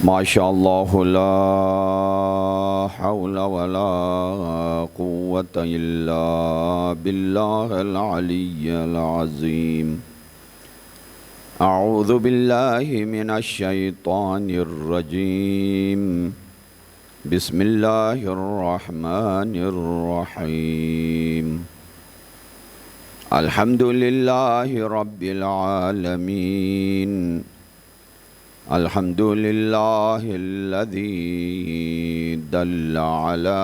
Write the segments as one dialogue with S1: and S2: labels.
S1: ما شاء الله لا حول ولا قوة إلا بالله العلي العظيم. أعوذ بالله من الشيطان الرجيم. بسم الله الرحمن الرحيم. الحمد لله رب العالمين. الحمد لله الذي دل على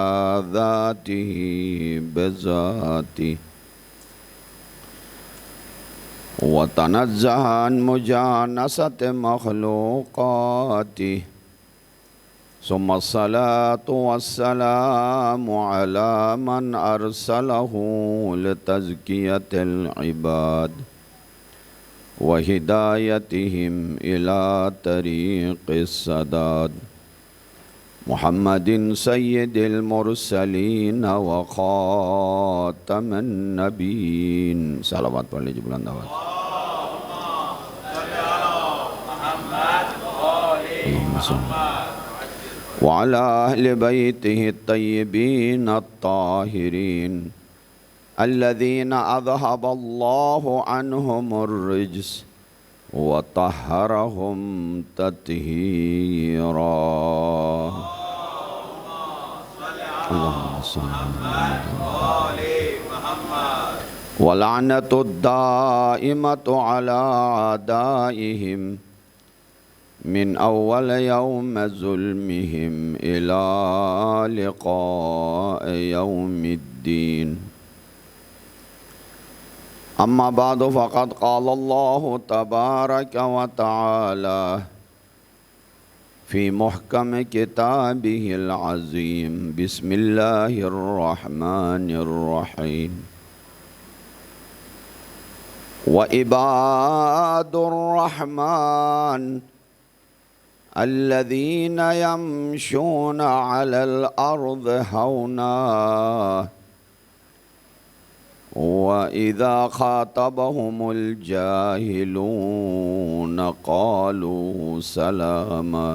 S1: ذاته بذاته وتنزه عن مجانسة مخلوقاته، ثم الصلاة والسلام على من أرسله لتزكية العباد وهدايتهم إلى طريق السداد، محمد سيد المرسلين وخاتم النبيين. صلوات پڑھ لیجیے بلند آواز. وعلى أهل بيته الطيبين الطاهرين الذين أذهب الله عنهم الرجس وطهرهم تطهيرا. اللهم صل على محمد. ولعنة الدائمة على أعدائهم من أول يوم ظلمهم إلى لقاء يوم الدين. أما بعد فقد قال الله تبارك وتعالى في محكم كتابه العظيم. بسم الله الرحمن الرحيم. وعباد الرحمن الذين يمشون على الأرض هونا وإذا خاطبهم الجاهلون قالوا سلاما.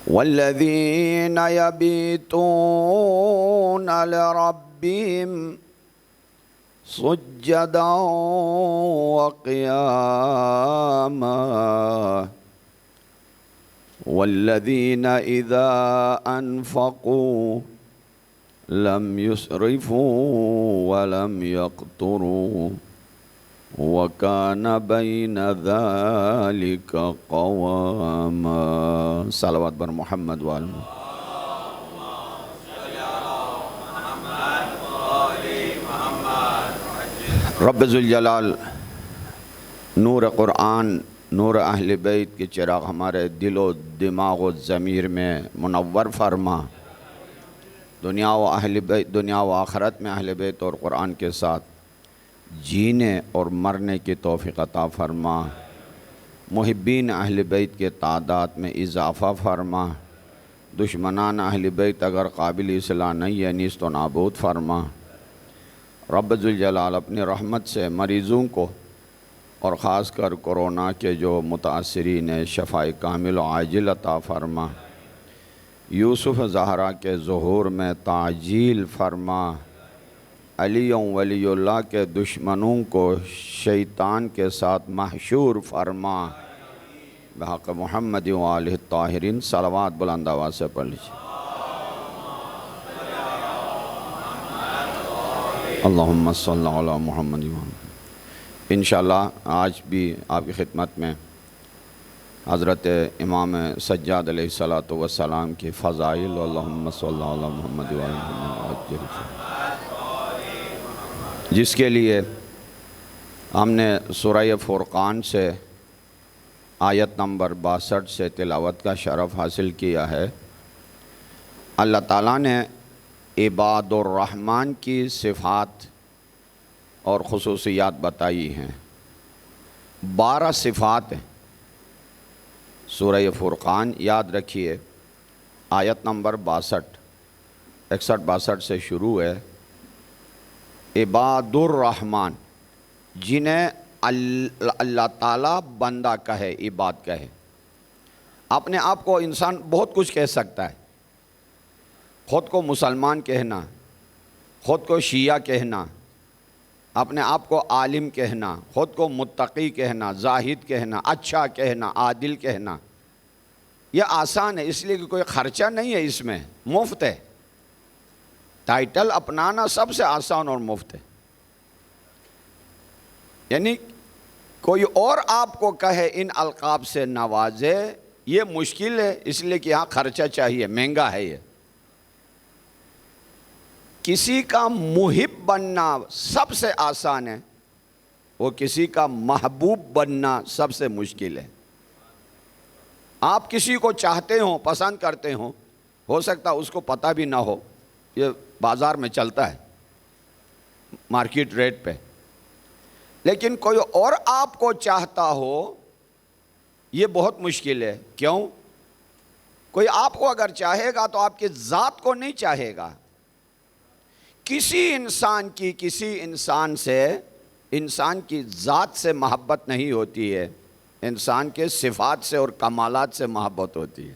S1: والذين يبيتون لربهم سجدا وقياما. والذين إذا أنفقوا لم يسرفوا ولم يقتروا وكان بين ذلك قواما. صلوات بر محمد وآل محمد. رب ذوالجلال نور قرآن، نور اہل بیت کے چراغ ہمارے دل و دماغ و ضمیر میں منور فرما. دنیا و آخرت میں اہل بیت اور قرآن کے ساتھ جینے اور مرنے کی توفیق عطا فرما. محبین اہل بیت کے تعداد میں اضافہ فرما. دشمنان اہل بیت اگر قابل اصلاح نہیں ہے نیست و نابود فرما. رب ذوالجلال اپنی رحمت سے مریضوں کو اور خاص کر کورونا کے جو متاثرین شفاء کامل و عاجل عطا فرما. یوسف زہرا کے ظہور میں تعجیل فرما. علی ولی اللہ کے دشمنوں کو شیطان کے ساتھ محشور فرما. بحق محمد و آلہ الطاہرین. صلوات بلند آواز سے پڑھ لیجیے. اللہم صل علی محمد. انشاءاللہ آج بھی آپ کی خدمت میں حضرت امام سجاد علیہ السلام کی فضائل. اللہم صل علی محمد و آل محمد، جس کے لیے ہم نے سورہ فرقان سے آیت نمبر 62 سے تلاوت کا شرف حاصل کیا ہے. اللہ تعالیٰ نے عباد الرحمن کی صفات اور خصوصیات بتائی ہیں. 12 صفات ہیں. سورہ فرقان یاد رکھیے آیت نمبر 61-62 سے شروع ہے. عباد الرحمن جنہیں اللہ تعالیٰ بندہ کہے، عباد کہے. اپنے آپ کو انسان بہت کچھ کہہ سکتا ہے، خود کو مسلمان کہنا، خود کو شیعہ کہنا، اپنے آپ کو عالم کہنا، خود کو متقی کہنا، زاہد کہنا، اچھا کہنا، عادل کہنا، یہ آسان ہے، اس لیے کہ کوئی خرچہ نہیں ہے، اس میں مفت ہے۔ ٹائٹل اپنانا سب سے آسان اور مفت ہے، یعنی کوئی اور آپ کو کہے ان القاب سے نوازے، یہ مشکل ہے، اس لیے کہ یہاں خرچہ چاہیے، مہنگا ہے۔ یہ کسی کا محب بننا سب سے آسان ہے، وہ کسی کا محبوب بننا سب سے مشکل ہے۔ آپ کسی کو چاہتے ہوں، پسند کرتے ہوں، ہو سکتا اس کو پتہ بھی نہ ہو، یہ بازار میں چلتا ہے مارکیٹ ریٹ پہ، لیکن کوئی اور آپ کو چاہتا ہو یہ بہت مشکل ہے۔ کیوں؟ کوئی آپ کو اگر چاہے گا تو آپ کی ذات کو نہیں چاہے گا۔ کسی انسان سے انسان کی ذات سے محبت نہیں ہوتی ہے، انسان کے صفات سے اور کمالات سے محبت ہوتی ہے۔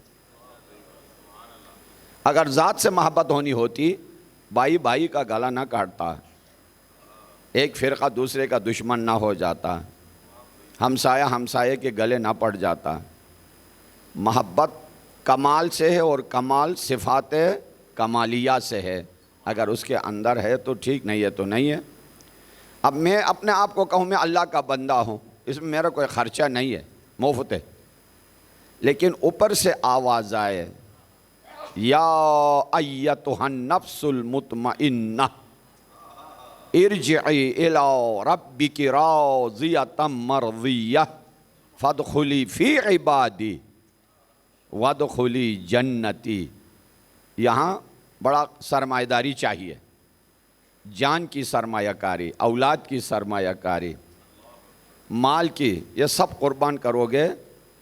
S1: اگر ذات سے محبت ہونی ہوتی، بھائی بھائی کا گلا نہ کاٹتا، ایک فرقہ دوسرے کا دشمن نہ ہو جاتا، ہمسایہ ہمسایہ کے گلے نہ پڑ جاتا۔ محبت کمال سے ہے، اور کمال صفات کمالیہ سے ہے، اگر اس کے اندر ہے تو ٹھیک، نہیں ہے تو نہیں ہے۔ اب میں اپنے آپ کو کہوں میں اللہ کا بندہ ہوں، اس میں میرا کوئی خرچہ نہیں ہے، مفت ہے، لیکن اوپر سے آواز آئے یا ایتھا النفس المطمئنہ ارجعی الی ربک راضیۃ مرضیہ فادخلی فی عبادی وادخلی جنتی۔ یہاں بڑا سرمایہ داری چاہیے، جان کی سرمایہ کاری، اولاد کی سرمایہ کاری، مال کی، یہ سب قربان کرو گے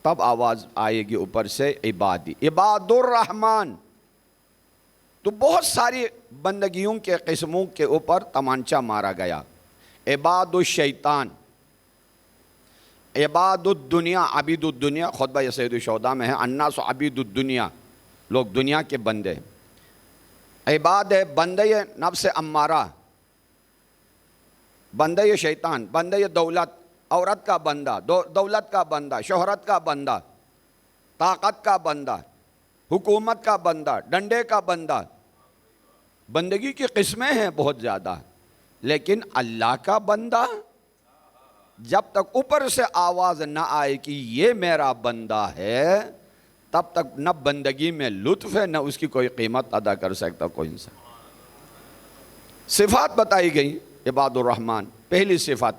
S1: تب آواز آئے گی اوپر سے عبادی، عباد الرحمن۔ تو بہت ساری بندگیوں کے قسموں کے اوپر تمانچہ مارا گیا۔ عباد الشیطان، عباد الدنیا، عبید الدنیا، خطبہ سید الشہداء میں ہے الناس عبید الدنیا، لوگ دنیا کے بندے۔ عباد ہے بندے نفس امارہ، بندے شیطان، بندے دولت، عورت کا بندہ، دولت کا بندہ، شہرت کا بندہ، طاقت کا بندہ، حکومت کا بندہ، ڈنڈے کا بندہ۔ بندگی کی قسمیں ہیں بہت زیادہ، لیکن اللہ کا بندہ جب تک اوپر سے آواز نہ آئے کہ یہ میرا بندہ ہے، تب تک نہ بندگی میں لطف ہے، نہ اس کی کوئی قیمت ادا کر سکتا کوئی انسان۔ صفات بتائی گئی عباد الرحمن، پہلی صفات،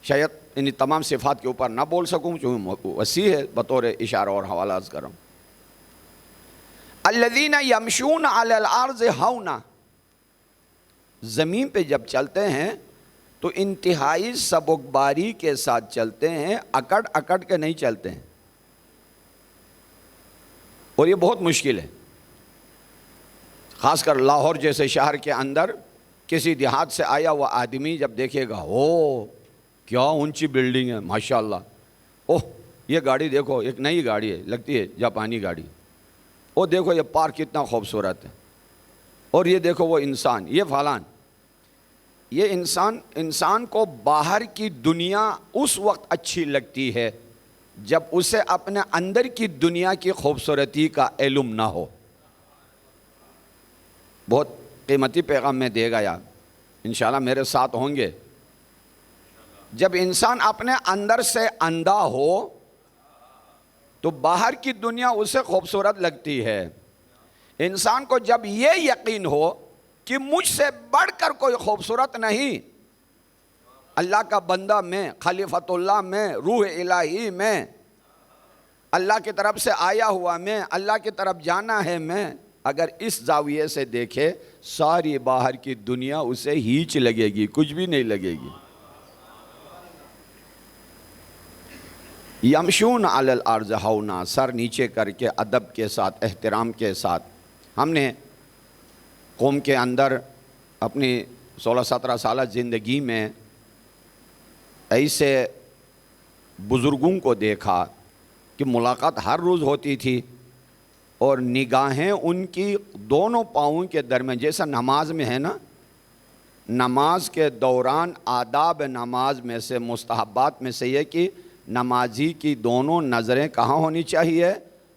S1: شاید انہی تمام صفات کے اوپر نہ بول سکوں چونکہ وسیع ہے، بطور اشارہ اور حوالہ عرض کروں۔ الذین یمشون علی الارض ہونا، زمین پہ جب چلتے ہیں تو انتہائی سبکباری کے ساتھ چلتے ہیں، اکڑ اکڑ کے نہیں چلتے ہیں، اور یہ بہت مشکل ہے۔ خاص کر لاہور جیسے شہر کے اندر کسی دیہات سے آیا ہوا آدمی جب دیکھے گا، او کیا اونچی بلڈنگ ہے ماشاءاللہ، اوہ یہ گاڑی دیکھو، ایک نئی گاڑی ہے، لگتی ہے جاپانی گاڑی، او دیکھو یہ پارک کتنا خوبصورت ہے، اور یہ دیکھو وہ انسان، یہ فلان۔ یہ انسان کو باہر کی دنیا اس وقت اچھی لگتی ہے جب اسے اپنے اندر کی دنیا کی خوبصورتی کا علم نہ ہو۔ بہت قیمتی پیغام میں دے گیا، انشاءاللہ میرے ساتھ ہوں گے۔ جب انسان اپنے اندر سے اندھا ہو تو باہر کی دنیا اسے خوبصورت لگتی ہے۔ انسان کو جب یہ یقین ہو کہ مجھ سے بڑھ کر کوئی خوبصورت نہیں، اللہ کا بندہ میں، خلیفۃ اللہ میں، روح الہی میں، اللہ کی طرف سے آیا ہوا میں، اللہ کی طرف جانا ہے میں، اگر اس زاویے سے دیکھے ساری باہر کی دنیا اسے ہیچ لگے گی، کچھ بھی نہیں لگے گی۔ یمشون علی الارض ہونا، سر نیچے کر کے ادب کے ساتھ، احترام کے ساتھ۔ ہم نے قوم کے اندر اپنی 16-17 سالہ زندگی میں ایسے بزرگوں کو دیکھا کہ ملاقات ہر روز ہوتی تھی، اور نگاہیں ان کی دونوں پاؤں کے درمیان، جیسا نماز میں ہے نا، نماز کے دوران آداب نماز میں سے، مستحبات میں سے یہ کہ نمازی کی دونوں نظریں کہاں ہونی چاہیے؟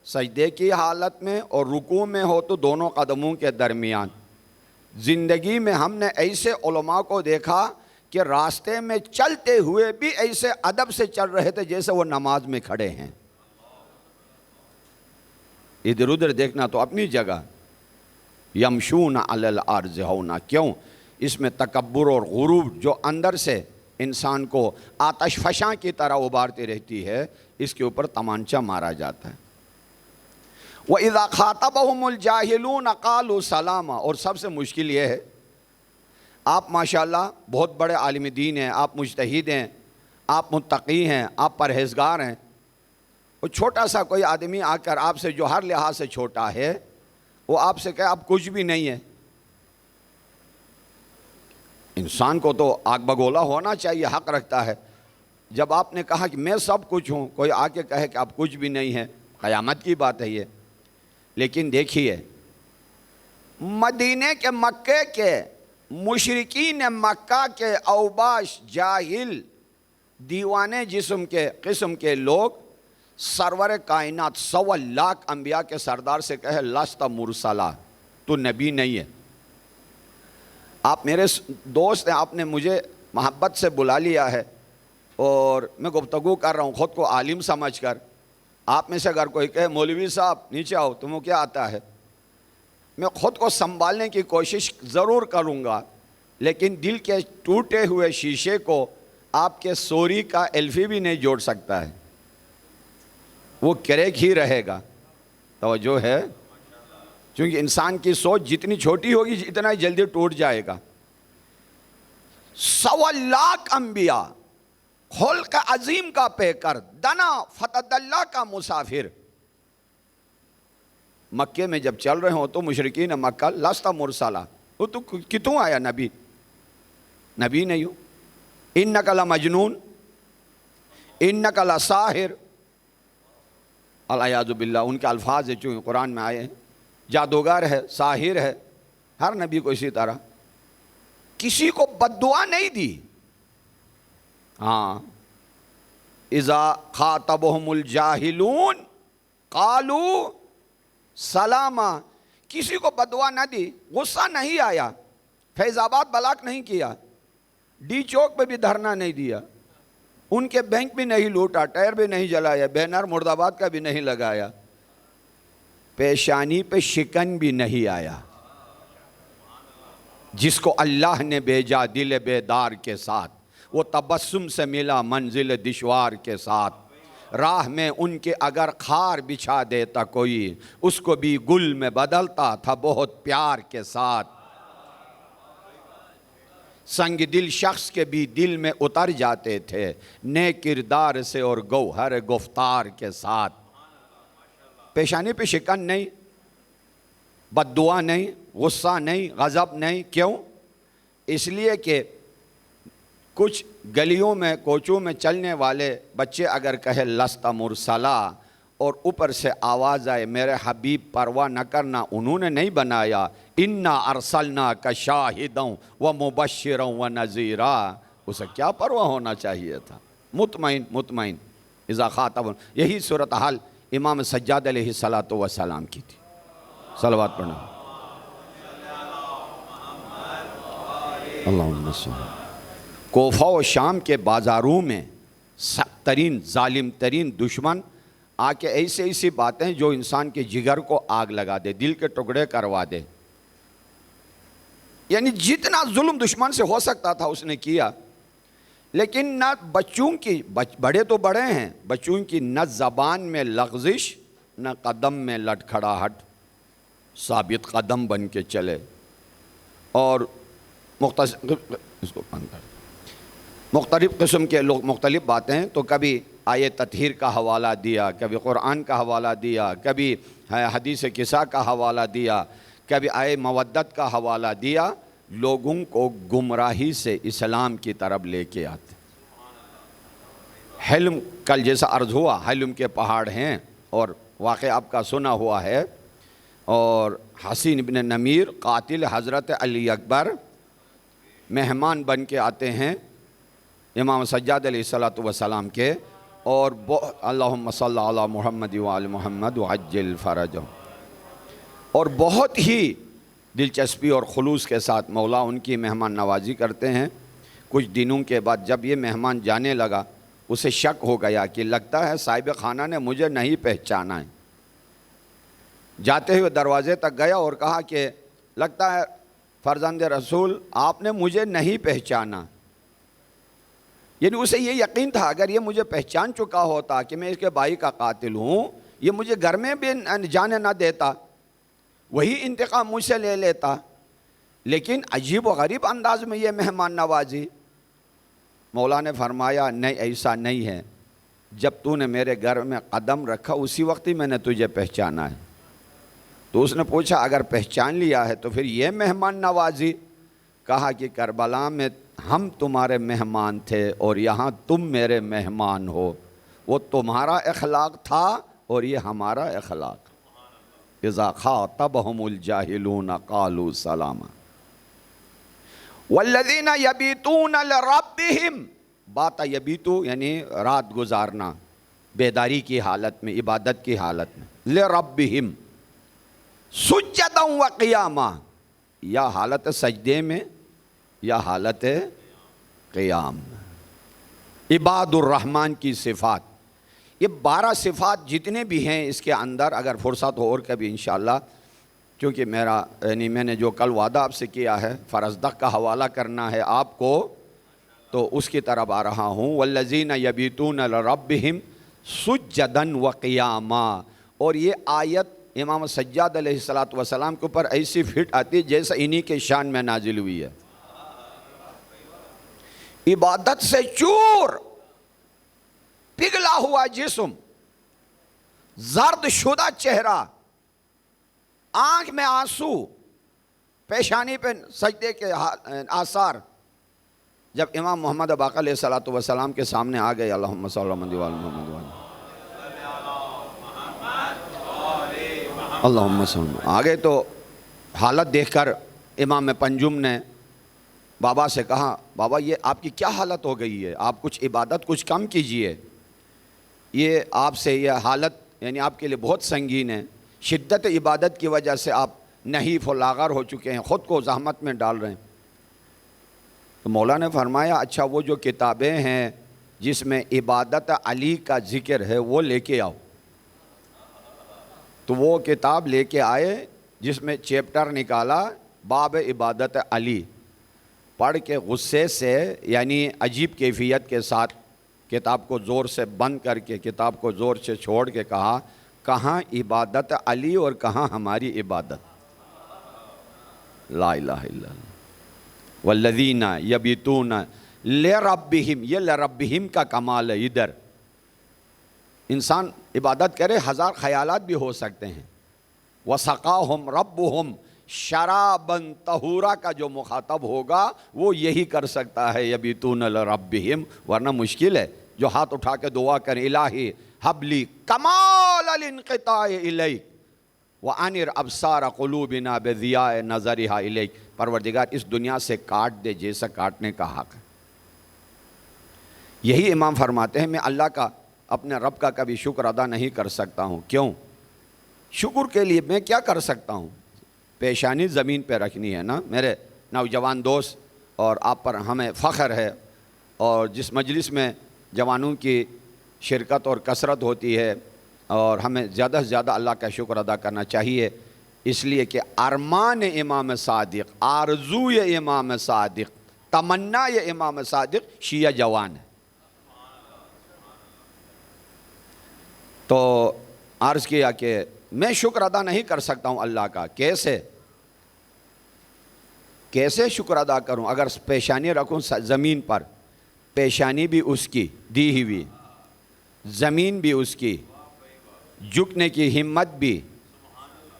S1: سجدے کی حالت میں، اور رکوع میں ہو تو دونوں قدموں کے درمیان۔ زندگی میں ہم نے ایسے علماء کو دیکھا کہ راستے میں چلتے ہوئے بھی ایسے ادب سے چل رہے تھے جیسے وہ نماز میں کھڑے ہیں۔ ادھر ادھر دیکھنا تو اپنی جگہ، یمشون علی الارض ہونا، کیوں؟ اس میں تکبر اور غرور جو اندر سے انسان کو آتش فشاں کی طرح ابارتی رہتی ہے، اس کے اوپر تمانچہ مارا جاتا ہے۔ وَإِذَا خَاطَبَهُمُ الْجَاهِلُونَ قَالُوا سَلَامًا، اور سب سے مشکل یہ ہے، آپ ماشاءاللہ بہت بڑے عالم دین ہیں، آپ مجتہد ہیں، آپ متقی ہیں، آپ پرہیزگار ہیں، وہ چھوٹا سا کوئی آدمی آ کر آپ سے جو ہر لحاظ سے چھوٹا ہے، وہ آپ سے کہے آپ کچھ بھی نہیں ہے۔ انسان کو تو آگ بگولا ہونا چاہیے، حق رکھتا ہے۔ جب آپ نے کہا کہ میں سب کچھ ہوں، کوئی آ کے کہے کہ آپ کچھ بھی نہیں ہیں، قیامت کی بات ہے یہ۔ لیکن دیکھیے، مدینے کے، مکے کے مشرکین مکہ کے اوباش، جاہل، دیوانے جسم کے قسم کے لوگ سرور کائنات 100 لاکھ انبیاء کے سردار سے کہے لست مرسلا، تو نبی نہیں ہے۔ آپ میرے دوست ہیں، آپ نے مجھے محبت سے بلا لیا ہے اور میں گفتگو کر رہا ہوں خود کو عالم سمجھ کر۔ آپ میں سے اگر کوئی کہے مولوی صاحب نیچے آؤ، تمہیں کیا آتا ہے؟ میں خود کو سنبھالنے کی کوشش ضرور کروں گا، لیکن دل کے ٹوٹے ہوئے شیشے کو آپ کے سوری کا ایلفی بھی نہیں جوڑ سکتا ہے، وہ کریک ہی رہے گا۔ توجہ ہے؟ چونکہ انسان کی سوچ جتنی چھوٹی ہوگی اتنا ہی جلدی ٹوٹ جائے گا۔ 100 لاکھ انبیاء، خلق عظیم کا پیکر، دنا فتد اللہ کا مسافر، مکے میں جب چل رہے ہوں تو مشرکین مکہ لست مرسلا، وہ تو کتوں آیا نبی؟ نبی نہیں ہو، انک لمجنون، انک لساحر، العیاذ باللہ، ان کے الفاظ ہیں جو قرآن میں آئے ہیں، جادوگر ہے، ساحر ہے۔ ہر نبی کو اسی طرح، کسی کو بد دعا نہیں دی۔ ہاں، اذا خاطبهم الجاہلون قالوا سلاما، کسی کو بد دعا نہ دی، غصہ نہیں آیا، فیض آباد بلاک نہیں کیا، ڈی چوک پہ بھی دھرنا نہیں دیا، ان کے بینک بھی نہیں لوٹا، ٹائر بھی نہیں جلایا، بینر مرد آباد کا بھی نہیں لگایا، پیشانی پہ شکن بھی نہیں آیا۔ جس کو اللہ نے بھیجا دل بیدار کے ساتھ، وہ تبسم سے ملا منزل دشوار کے ساتھ، راہ میں ان کے اگر خار بچھا دیتا کوئی، اس کو بھی گل میں بدلتا تھا بہت پیار کے ساتھ۔ سنگ دل شخص کے بھی دل میں اتر جاتے تھے، نیک کردار سے اور گوہر گفتار کے ساتھ۔ پیشانی پہ شکن نہیں، بد دعا نہیں، غصہ نہیں، غضب نہیں۔ کیوں؟ اس لیے کہ کچھ گلیوں میں کوچوں میں چلنے والے بچے اگر کہے لست مرسلا اور اوپر سے آواز آئے میرے حبیب پرواہ نہ کرنا، انہوں نے نہیں بنایا، انا ارسلناک شاہدا و مبشرا و نذیرا، اسے کیا پرواہ ہونا چاہیے تھا؟ مطمئن مطمئن اذا خاطب، یہی صورتحال امام سجاد علیہ السلام کی تھی۔ صلوات پڑھنا۔ اللہم صلی۔ کوفہ و شام کے بازاروں میں سخت ترین ظالم ترین دشمن آ کے ایسی باتیں جو انسان کے جگر کو آگ لگا دے، دل کے ٹکڑے کروا دے، یعنی جتنا ظلم دشمن سے ہو سکتا تھا اس نے کیا۔ لیکن نہ بچوں کی، بڑے تو بڑے ہیں، بچوں کی نہ زبان میں لغزش، نہ قدم میں لٹکھڑاہٹ، ثابت قدم بن کے چلے، اور مختلف قسم کے لوگ مختلف باتیں، تو کبھی آیے تطہیر کا حوالہ دیا، کبھی قرآن کا حوالہ دیا، کبھی حدیث قصہ کا حوالہ دیا، کبھی آیے مودت کا حوالہ دیا، لوگوں کو گمراہی سے اسلام کی طرف لے کے آتے۔ حلم کل جیسا عرض ہوا، حلم کے پہاڑ ہیں اور واقعہ آپ کا سنا ہوا ہے، اور حسین بن نمیر قاتل حضرت علی اکبر مہمان بن کے آتے ہیں امام سجاد علیہ السلام کے، اور اللہم صلی علی محمد وآل محمد وعجل فرجہ، اور بہت ہی دلچسپی اور خلوص کے ساتھ مولا ان کی مہمان نوازی کرتے ہیں۔ کچھ دنوں کے بعد جب یہ مہمان جانے لگا، اسے شک ہو گیا کہ لگتا ہے صاحب خانہ نے مجھے نہیں پہچانا ہے۔ جاتے ہوئے دروازے تک گیا اور کہا کہ لگتا ہے فرزند رسول آپ نے مجھے نہیں پہچانا، یعنی اسے یہ یقین تھا اگر یہ مجھے پہچان چکا ہوتا کہ میں اس کے بھائی کا قاتل ہوں، یہ مجھے گھر میں بھی جانے نہ دیتا، وہی انتقام مجھ سے لے لیتا۔ لیکن عجیب و غریب انداز میں یہ مہمان نوازی۔ مولا نے فرمایا نہیں، ایسا نہیں ہے، جب تو نے میرے گھر میں قدم رکھا اسی وقت ہی میں نے تجھے پہچانا ہے۔ تو اس نے پوچھا اگر پہچان لیا ہے تو پھر یہ مہمان نوازی؟ کہا کہ کربلا میں ہم تمہارے مہمان تھے اور یہاں تم میرے مہمان ہو، وہ تمہارا اخلاق تھا اور یہ ہمارا اخلاق۔ اذا خاطبهم الجاہلون قالوا سلاما والذین یبیتون لربہم، باتا یبیتو یعنی رات گزارنا بیداری کی حالت میں، عبادت کی حالت میں، لربہم سجدا وقیاما، یا حالت سجدے میں یا حالت قیام۔ عباد الرحمن کی صفات، یہ 12 صفات جتنے بھی ہیں اس کے اندر، اگر فرصت ہو اور کبھی انشاءاللہ، کیونکہ میں نے جو کل وعدہ آپ سے کیا ہے فرزدق کا حوالہ کرنا ہے آپ کو، تو اس کی طرف آ رہا ہوں۔ والذین یبیتون لربہم سجدا وقیاما، اور یہ آیت امام سجاد علیہ السلام کے اوپر ایسی فٹ آتی جیسا انہی کے شان میں نازل ہوئی ہے۔ عبادت سے چور، پگھلا ہوا جسم، زرد شدہ چہرہ، آنکھ میں آنسو، پیشانی پہ سجدے کے آثار، جب امام محمد باقر علیہ السلام کے سامنے آ گئے، اللہم صلی اللہ علیہ وسلم، اللہم صلی اللہ آ گئے، تو حالت دیکھ کر امام پنجم نے بابا سے کہا بابا یہ آپ کی کیا حالت ہو گئی ہے، آپ کچھ عبادت کچھ کم کیجئے، یہ آپ سے یہ حالت یعنی آپ کے لیے بہت سنگین ہے، شدت عبادت کی وجہ سے آپ نحیف و لاغر ہو چکے ہیں، خود کو زحمت میں ڈال رہے ہیں۔ تو مولا نے فرمایا اچھا وہ جو کتابیں ہیں جس میں عبادت علی کا ذکر ہے وہ لے کے آؤ۔ تو وہ کتاب لے کے آئے جس میں چیپٹر نکالا باب عبادت علی، پڑھ کے غصے سے یعنی عجیب کیفیت کے ساتھ کتاب کو زور سے بند کر کے کتاب کو زور سے چھوڑ کے کہا کہاں عبادت علی اور کہاں ہماری عبادت؟ لا الہ الا اللہ۔ والذین یبیتون لربہم، یہ لربہم کا کمال ہے۔ ادھر انسان عبادت کرے، 1000 خیالات بھی ہو سکتے ہیں۔ وسقاہم ربہم شرابا طہورا کا جو مخاطب ہوگا وہ یہی کر سکتا ہے یبیتون لربہم، ورنہ مشکل ہے۔ جو ہاتھ اٹھا کے دعا کریں الہی حبلی کمال الانقطاع الیک وانر ابصار قلوبنا بضیاء نظرها الیک، پروردگار اس دنیا سے کاٹ دے جیسا کاٹنے کا حق ہے۔ یہی امام فرماتے ہیں میں اللہ کا اپنے رب کا کبھی شکر ادا نہیں کر سکتا ہوں۔ کیوں؟ شکر کے لیے میں کیا کر سکتا ہوں؟ پیشانی زمین پہ رکھنی ہے نا میرے نوجوان دوست، اور آپ پر ہمیں فخر ہے، اور جس مجلس میں جوانوں کی شرکت اور کثرت ہوتی ہے، اور ہمیں زیادہ سے زیادہ اللہ کا شکر ادا کرنا چاہیے، اس لیے کہ ارمان امام صادق، آرزوی امام صادق، تمنا امام صادق شیعہ جوان ہے۔ تو عرض کیا کہ میں شکر ادا نہیں کر سکتا ہوں اللہ کا، کیسے شکر ادا کروں؟ اگر پیشانی رکھوں زمین پر، پیشانی بھی اس کی دی ہوئی، زمین بھی اس کی، جھکنے کی ہمت بھی،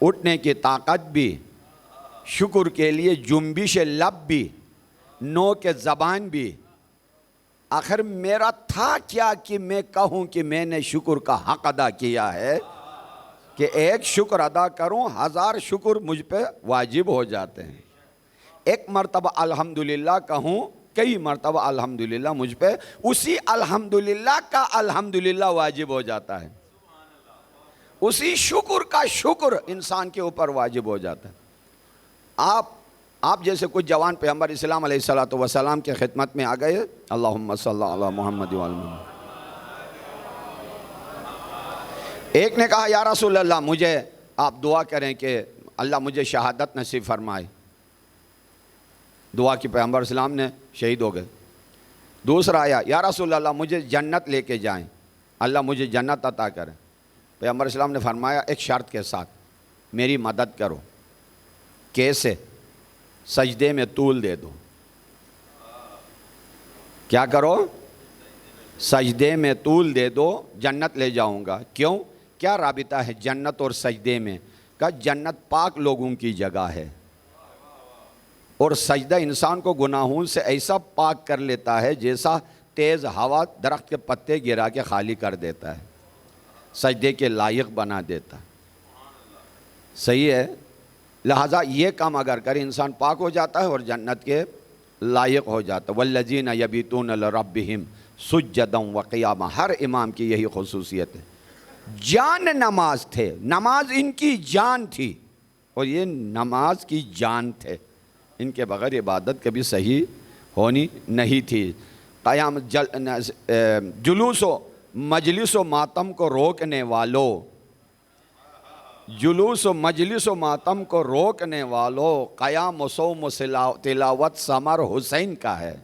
S1: اٹھنے کی طاقت بھی، شکر کے لیے جنبش لب بھی، نو کے زبان بھی، آخر میرا تھا کیا کہ میں کہوں کہ میں نے شکر کا حق ادا کیا ہے، کہ ایک شکر ادا کروں 1000 شکر مجھ پہ واجب ہو جاتے ہیں۔ ایک مرتبہ الحمدللہ کہوں، کئی مرتبہ الحمدللہ مجھ پہ اسی الحمدللہ کا الحمدللہ واجب ہو جاتا ہے، اسی شکر کا شکر انسان کے اوپر واجب ہو جاتا ہے۔ آپ جیسے کچھ جوان پیغمبر اسلام علیہ السلام کے خدمت میں آ گئے، اللہم صلی علی محمد وعلی محمد۔ ایک نے کہا یا رسول اللہ مجھے آپ دعا کریں کہ اللہ مجھے شہادت نصیب فرمائے، دعا کی پیغمبر اسلام نے، شہید ہو گئے۔ دوسرا آیا یا رسول اللہ مجھے جنت لے کے جائیں، اللہ مجھے جنت عطا کریں۔ پیغمبر اسلام نے فرمایا ایک شرط کے ساتھ، میری مدد کرو۔ کیسے؟ سجدے میں طول دے دو۔ کیا کرو؟ سجدے میں طول دے دو، جنت لے جاؤں گا۔ کیوں؟ کیا رابطہ ہے جنت اور سجدے میں؟ کہ جنت پاک لوگوں کی جگہ ہے، اور سجدہ انسان کو گناہوں سے ایسا پاک کر لیتا ہے جیسا تیز ہوا درخت کے پتے گرا کے خالی کر دیتا ہے، سجدے کے لائق بنا دیتا ہے۔ صحیح ہے؟ لہٰذا یہ کام اگر کرے انسان پاک ہو جاتا ہے اور جنت کے لائق ہو جاتا ہے۔ والذین یبیتون لربہم سجدا وقیاما، ہر امام کی یہی خصوصیت ہے۔ جان نماز تھے، نماز ان کی جان تھی، اور یہ نماز کی جان تھے، ان کے بغیر عبادت کبھی صحیح ہونی نہیں تھی۔ قیام جلوس و مجلس و ماتم کو روکنے والوں، جلوس و مجلس و ماتم کو روکنے والوں، قیام و صوم و تلاوت ثمر حسین کا ہے۔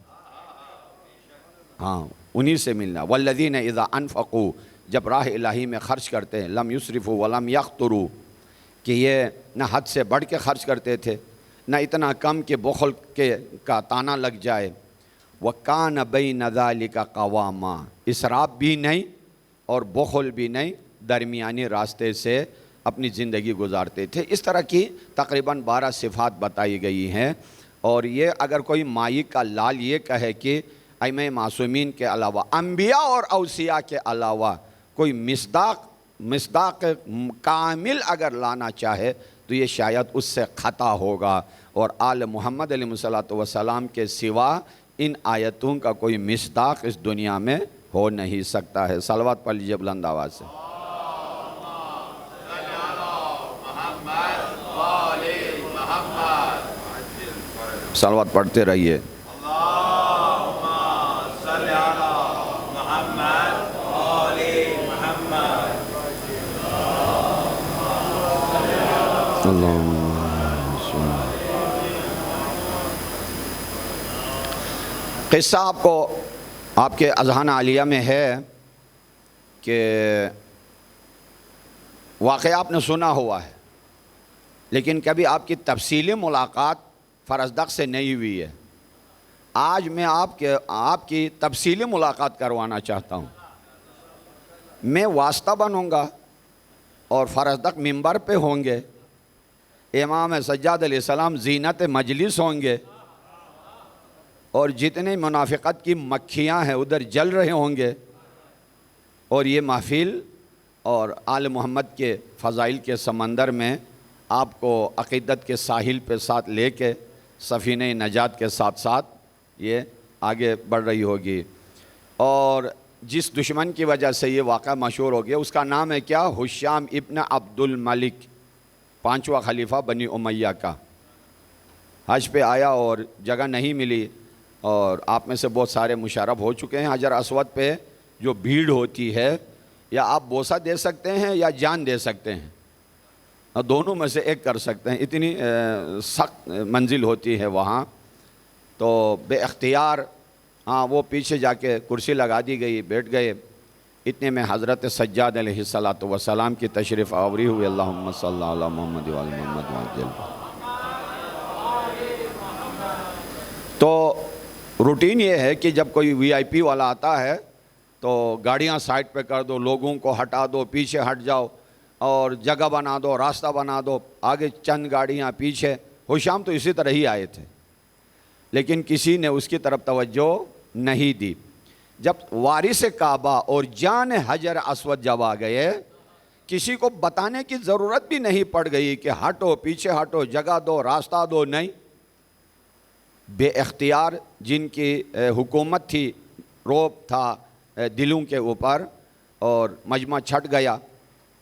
S1: ہاں انہی سے ملنا۔ والذین اذا انفقوا، جب راہ الہی میں خرچ کرتے ہیں، لم یسرفوا ولم یقتروا، کہ یہ نہ حد سے بڑھ کے خرچ کرتے تھے، نہ اتنا کم کہ بخل کا تانا لگ جائے۔ وَكَانَ بَيْنَ ذَلِكَ قَوَامًا، اسراف بھی نہیں اور بخل بھی نہیں، درمیانی راستے سے اپنی زندگی گزارتے تھے۔ اس طرح کی تقریباً 12 صفات بتائی گئی ہیں، اور یہ اگر کوئی مائی کا لال یہ کہے کہ ائمہ معصومین کے علاوہ، انبیاء اور اوصیاء کے علاوہ کوئی مصداق کامل اگر لانا چاہے تو یہ شاید اس سے خطا ہوگا، اور آل محمد علیہ السلام کے سوا ان آیتوں کا کوئی مصداق اس دنیا میں ہو نہیں سکتا ہے۔ صلوات پڑھ لیجئے بلند آواز سے۔ صلوات پڑھتے رہیے۔ قصہ آپ کو آپ کے اذہان عالیہ میں ہے کہ واقعہ آپ نے سنا ہوا ہے، لیکن کبھی آپ کی تفصیلی ملاقات فرزدق سے نہیں ہوئی ہے۔ آج میں آپ کی تفصیلی ملاقات کروانا چاہتا ہوں۔ میں واسطہ بنوں گا اور فرزدق منبر پہ ہوں گے، امام سجاد علیہ السلام زینت مجلس ہوں گے، اور جتنے منافقت کی مکھیاں ہیں ادھر جل رہے ہوں گے، اور یہ محفل اور آل محمد کے فضائل کے سمندر میں آپ کو عقیدت کے ساحل پہ ساتھ لے کے سفینہ نجات کے ساتھ ساتھ یہ آگے بڑھ رہی ہوگی۔ اور جس دشمن کی وجہ سے یہ واقعہ مشہور ہو گیا اس کا نام ہے کیا؟ ہشام ابن عبد الملک، 5واں خلیفہ بنی امیہ کا۔ حج پہ آیا اور جگہ نہیں ملی، اور آپ میں سے بہت سارے مشرف ہو چکے ہیں۔ حجر اسود پہ جو بھیڑ ہوتی ہے، یا آپ بوسہ دے سکتے ہیں یا جان دے سکتے ہیں، دونوں میں سے ایک کر سکتے ہیں، اتنی سخت منزل ہوتی ہے وہاں۔ تو بے اختیار وہ پیچھے جا کے کرسی لگا دی گئی، بیٹھ گئے۔ اتنے میں حضرت سجاد علیہ السلام کی تشریف آوری ہوئی۔ اللہم صلی علی محمد وعلی محمد وعجل۔ تو روٹین یہ ہے کہ جب کوئی وی آئی پی والا آتا ہے تو گاڑیاں سائڈ پہ کر دو، لوگوں کو ہٹا دو، پیچھے ہٹ جاؤ، اور جگہ بنا دو، راستہ بنا دو، آگے چند گاڑیاں پیچھے۔ ہشام تو اسی طرح ہی آئے تھے، لیکن کسی نے اس کی طرف توجہ نہیں دی۔ جب وارث کعبہ اور جان حجر اسود جب آ گئے، کسی کو بتانے کی ضرورت بھی نہیں پڑ گئی کہ ہٹو، پیچھے ہٹو، جگہ دو، راستہ دو، نہیں، بے اختیار جن کی حکومت تھی، رعب تھا دلوں کے اوپر، اور مجمع چھٹ گیا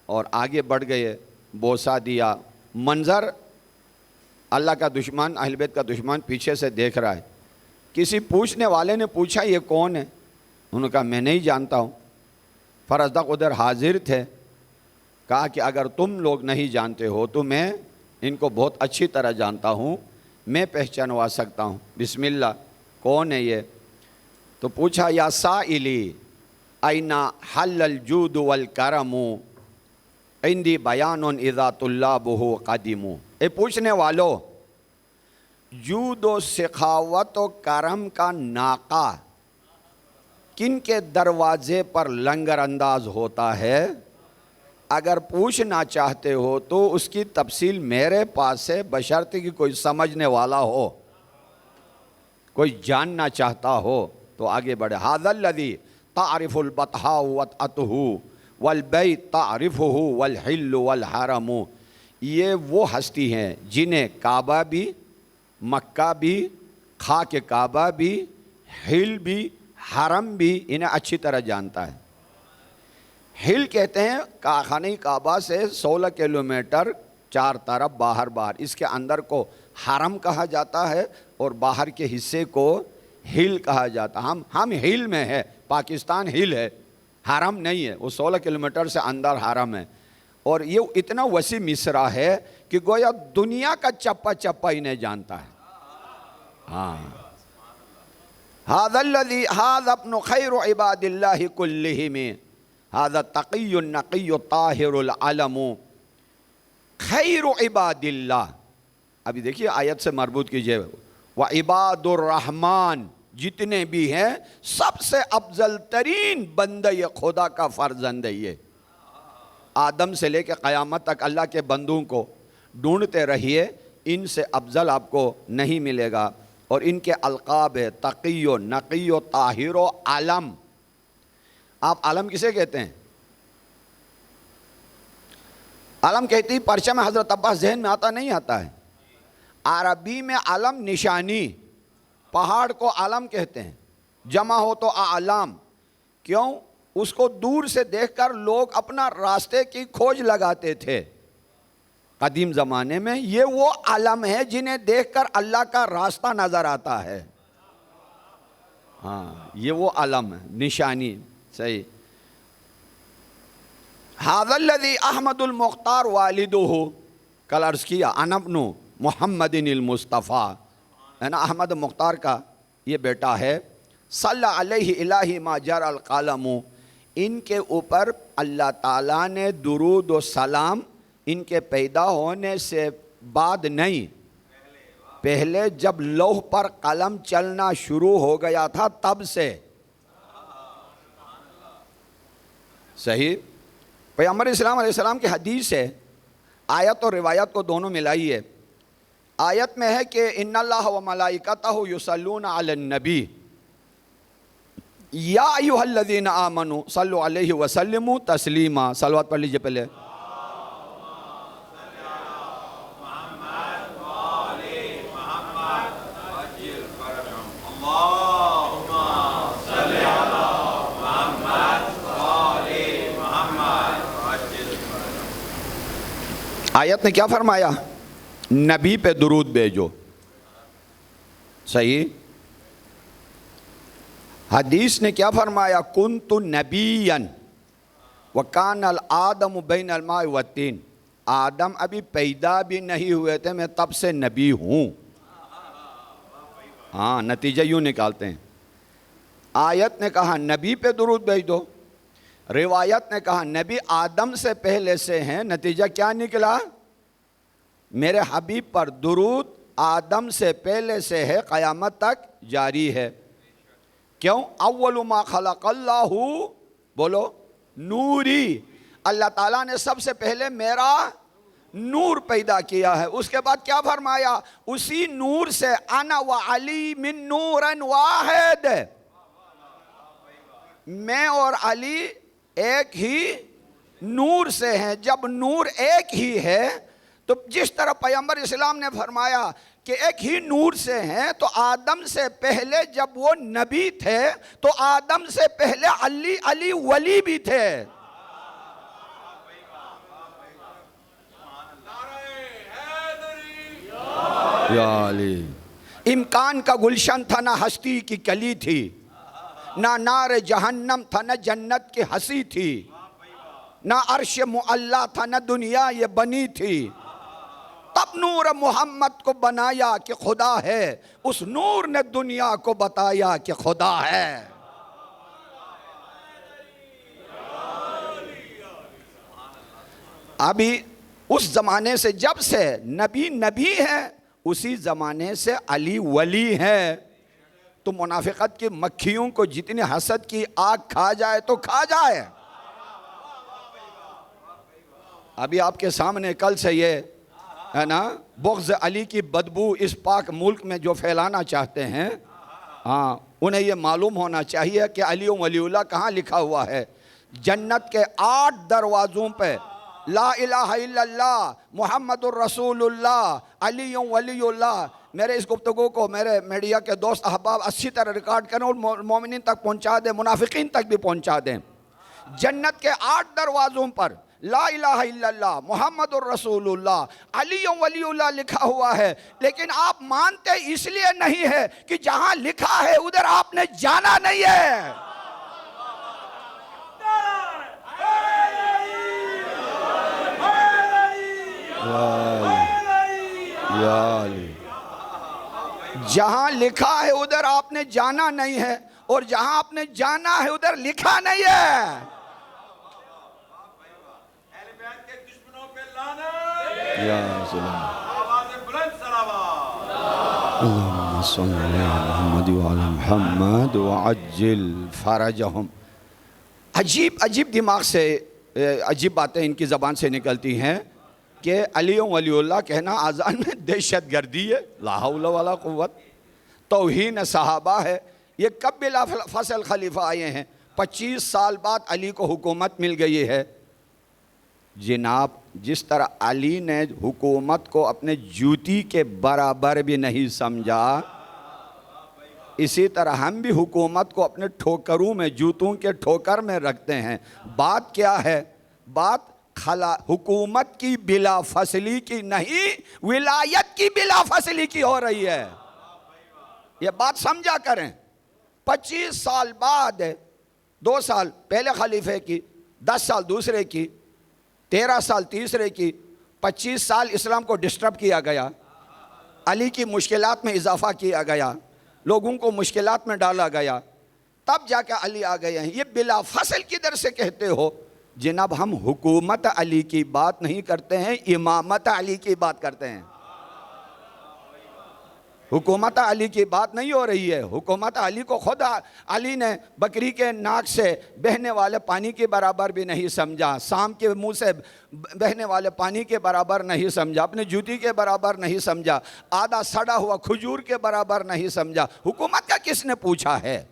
S1: اور آگے بڑھ گئے، بوسہ دیا۔ منظر اللہ کا دشمن، اہل بیت کا دشمن پیچھے سے دیکھ رہا ہے۔ کسی پوچھنے والے نے پوچھا یہ کون ہے؟ انہوں نے کہا میں نہیں جانتا ہوں۔ فرزدق ادھر حاضر تھے، کہا کہ اگر تم لوگ نہیں جانتے ہو تو میں ان کو بہت اچھی طرح جانتا ہوں، میں پہچانوا سکتا ہوں۔ بسم اللہ، کون ہے یہ؟ تو پوچھا یا سائلی این حل الجود والکرم عندی بیان اذا طلابہ قدیم۔ اے پوچھنے والو، جود و سخاوت و کرم کا ناقہ کن کے دروازے پر لنگر انداز ہوتا ہے؟ اگر پوچھنا چاہتے ہو تو اس کی تفصیل میرے پاس ہے، بشرطے کہ کوئی سمجھنے والا ہو، کوئی جاننا چاہتا ہو تو آگے بڑھے۔ ھذا الذی تعرف البطحاء وطأتہ والبیت تعرفہ والحل والحرم۔ یہ وہ ہستی ہیں جنہیں کعبہ بھی، مکہ بھی، خاک کعبہ بھی، ہل بھی، حرم بھی انہیں اچھی طرح جانتا ہے۔ ہل کہتے ہیں خانہ کعبہ سے 16 کلومیٹر چار طرف باہر اس کے اندر کو حرم کہا جاتا ہے اور باہر کے حصے کو ہل کہا جاتا ہے۔ ہم ہل میں ہے، پاکستان ہل ہے، حرم نہیں ہے، وہ 16 کلومیٹر سے اندر حرم ہے، اور یہ اتنا وسیع مصرع ہے کہ گویا دنیا کا چپا چپا انہیں جانتا ہے۔ ہاں، ھذا الذی ھذا ابن خیر عباد اللہ کلہم ھذا التقی النقی الطاہر العلم۔ خیر عباد اللہ، ابھی دیکھیے آیت سے مربوط کیجئے، وعباد الرحمن، جتنے بھی ہیں سب سے افضل ترین بندہ خدا کا فرزند ہے یہ۔ آدم سے لے کے قیامت تک اللہ کے بندوں کو ڈھونڈتے رہیے، ان سے افضل آپ کو نہیں ملے گا، اور ان کے القاب ہے تقی و نقی و طاہر و عالم۔ آپ عالم کسے کہتے ہیں؟ عالم کہتی پرچم حضرت عباس ذہن میں آتا نہیں آتا ہے؟ عربی میں عالم نشانی، پہاڑ کو عالم کہتے ہیں، جمع ہو تو اعلام۔ کیوں؟ اس کو دور سے دیکھ کر لوگ اپنا راستے کی کھوج لگاتے تھے قدیم زمانے میں۔ یہ وہ عالم ہے جنہیں دیکھ کر اللہ کا راستہ نظر آتا ہے۔ ہاں، یہ وہ عالم ہے، نشانی، صحیح۔ ھذا الذی احمد المختار والدہ، کل عرض کیا انا ابن محمد المصطفیٰ، ہے نا، احمد مختار کا یہ بیٹا ہے۔ صلی علیہ الہی ما جر القلم، ان کے اوپر اللہ تعالیٰ نے درود و سلام ان کے پیدا ہونے سے بعد نہیں، پہلے جب لوح پر قلم چلنا شروع ہو گیا تھا تب سے۔ صحیح۔ پیغمبر اسلام علیہ السلام کی حدیث ہے، آیت اور روایت کو دونوں ملائیے۔ آیت میں ہے کہ ان اللہ و ملائکتہ یصلون علی النبی یا ایھا الذین آمنوا صلوا علیہ وسلموا تسلیما۔ صلوات پڑھ لیجئے پہلے۔ آیت نے کیا فرمایا؟ نبی پہ درود بھیجو، صحیح۔ حدیث نے کیا فرمایا؟ کنت نبیا وکان الآدم بین الماء والطین، آدم ابھی پیدا بھی نہیں ہوئے تھے، میں تب سے نبی ہوں۔ ہاں، نتیجہ یوں نکالتے ہیں۔ آیت نے کہا نبی پہ درود بھیج دو، روایت نے کہا نبی آدم سے پہلے سے ہیں، نتیجہ کیا نکلا؟ میرے حبیب پر درود آدم سے پہلے سے ہے، قیامت تک جاری ہے۔ کیوں؟ اول ما خلق اللہ، بولو، نوری، اللہ تعالیٰ نے سب سے پہلے میرا نور پیدا کیا ہے۔ اس کے بعد کیا فرمایا؟ اسی نور سے انا و علی من نور واحد، میں اور علی ایک ہی نور سے ہیں. جب نور ایک ہی ہے تو جس طرح پیغمبر اسلام نے فرمایا کہ ایک ہی نور سے ہیں، تو آدم سے پہلے جب وہ نبی تھے تو آدم سے پہلے علی ولی بھی تھے. یا علی. امکان کا گلشن تھا، نہ ہستی کی کلی تھی، نہ نار جہنم تھا، نہ جنت کی ہنسی تھی، نہ عرش معلا تھا، نہ دنیا یہ بنی تھی. تب نور محمد کو بنایا کہ خدا ہے، اس نور نے دنیا کو بتایا کہ خدا ہے. ابھی اس زمانے سے جب سے نبی ہے، اسی زمانے سے علی ولی ہے. تو منافقت کی مکھیوں کو جتنی حسد کی آگ کھا جائے تو کھا جائے. ابھی آپ کے سامنے کل سے یہ ہے نا بغض علی کی بدبو اس پاک ملک میں جو پھیلانا چاہتے ہیں، انہیں یہ معلوم ہونا چاہیے کہ علی ولی اللہ کہاں لکھا ہوا ہے. جنت کے 8 دروازوں پہ لا الہ الا اللہ محمد الرسول اللہ علی ولی اللہ. میرے اس گفتگو کو میرے میڈیا کے دوست احباب اچھی طرح ریکارڈ کریں اور مومنین تک پہنچا دیں، منافقین تک بھی پہنچا دیں. جنت کے 8 دروازوں پر لا الہ الا اللہ محمد الرسول اللہ علی ولی اللہ لکھا ہوا ہے، لیکن آپ مانتے اس لیے نہیں ہے کہ جہاں لکھا ہے ادھر آپ نے جانا نہیں ہے. یا علی. جہاں لکھا ہے ادھر آپ نے جانا نہیں ہے، اور جہاں آپ نے جانا ہے ادھر لکھا نہیں ہے. یا سلام. اللہم صلی علی محمد وعلی محمد وعجل فرجہم. عجیب دماغ سے عجیب باتیں ان کی زبان سے نکلتی ہیں کہ علی ولی اللہ کہنا آذان میں دہشت گردی ہے، لا حول ولا قوت، توہین صحابہ ہے. یہ کب بلا فصل خلیفہ آئے ہیں؟ 25 سال بعد علی کو حکومت مل گئی ہے. جناب جس طرح علی نے حکومت کو اپنے جوتی کے برابر بھی نہیں سمجھا، اسی طرح ہم بھی حکومت کو اپنے ٹھوکروں میں، جوتوں کے ٹھوکر میں رکھتے ہیں. بات کیا ہے؟ بات حکومت کی بلا فصلی کی نہیں، ولایت کی بلا فصلی کی ہو رہی ہے. یہ بات سمجھا کریں. 25 سال بعد 2 سال پہلے خلیفے کی، 10 سال دوسرے کی، 13 سال تیسرے کی، 25 سال اسلام کو ڈسٹرب کیا گیا، علی کی مشکلات میں اضافہ کیا گیا، لوگوں کو مشکلات میں ڈالا گیا، تب جا کے علی آ گئے ہیں. یہ بلا فصل کدھر سے کہتے ہو؟ جناب ہم حکومت علی کی بات نہیں کرتے ہیں، امامت علی کی بات کرتے ہیں. حکومت علی کی بات نہیں ہو رہی ہے. حکومت علی کو خود علی نے بکری کے ناک سے بہنے والے پانی کے برابر بھی نہیں سمجھا، سام کے منہ سے بہنے والے پانی کے برابر نہیں سمجھا، اپنے جوتی کے برابر نہیں سمجھا، آدھا سڑا ہوا کھجور کے برابر نہیں سمجھا. حکومت کا کس نے پوچھا ہے؟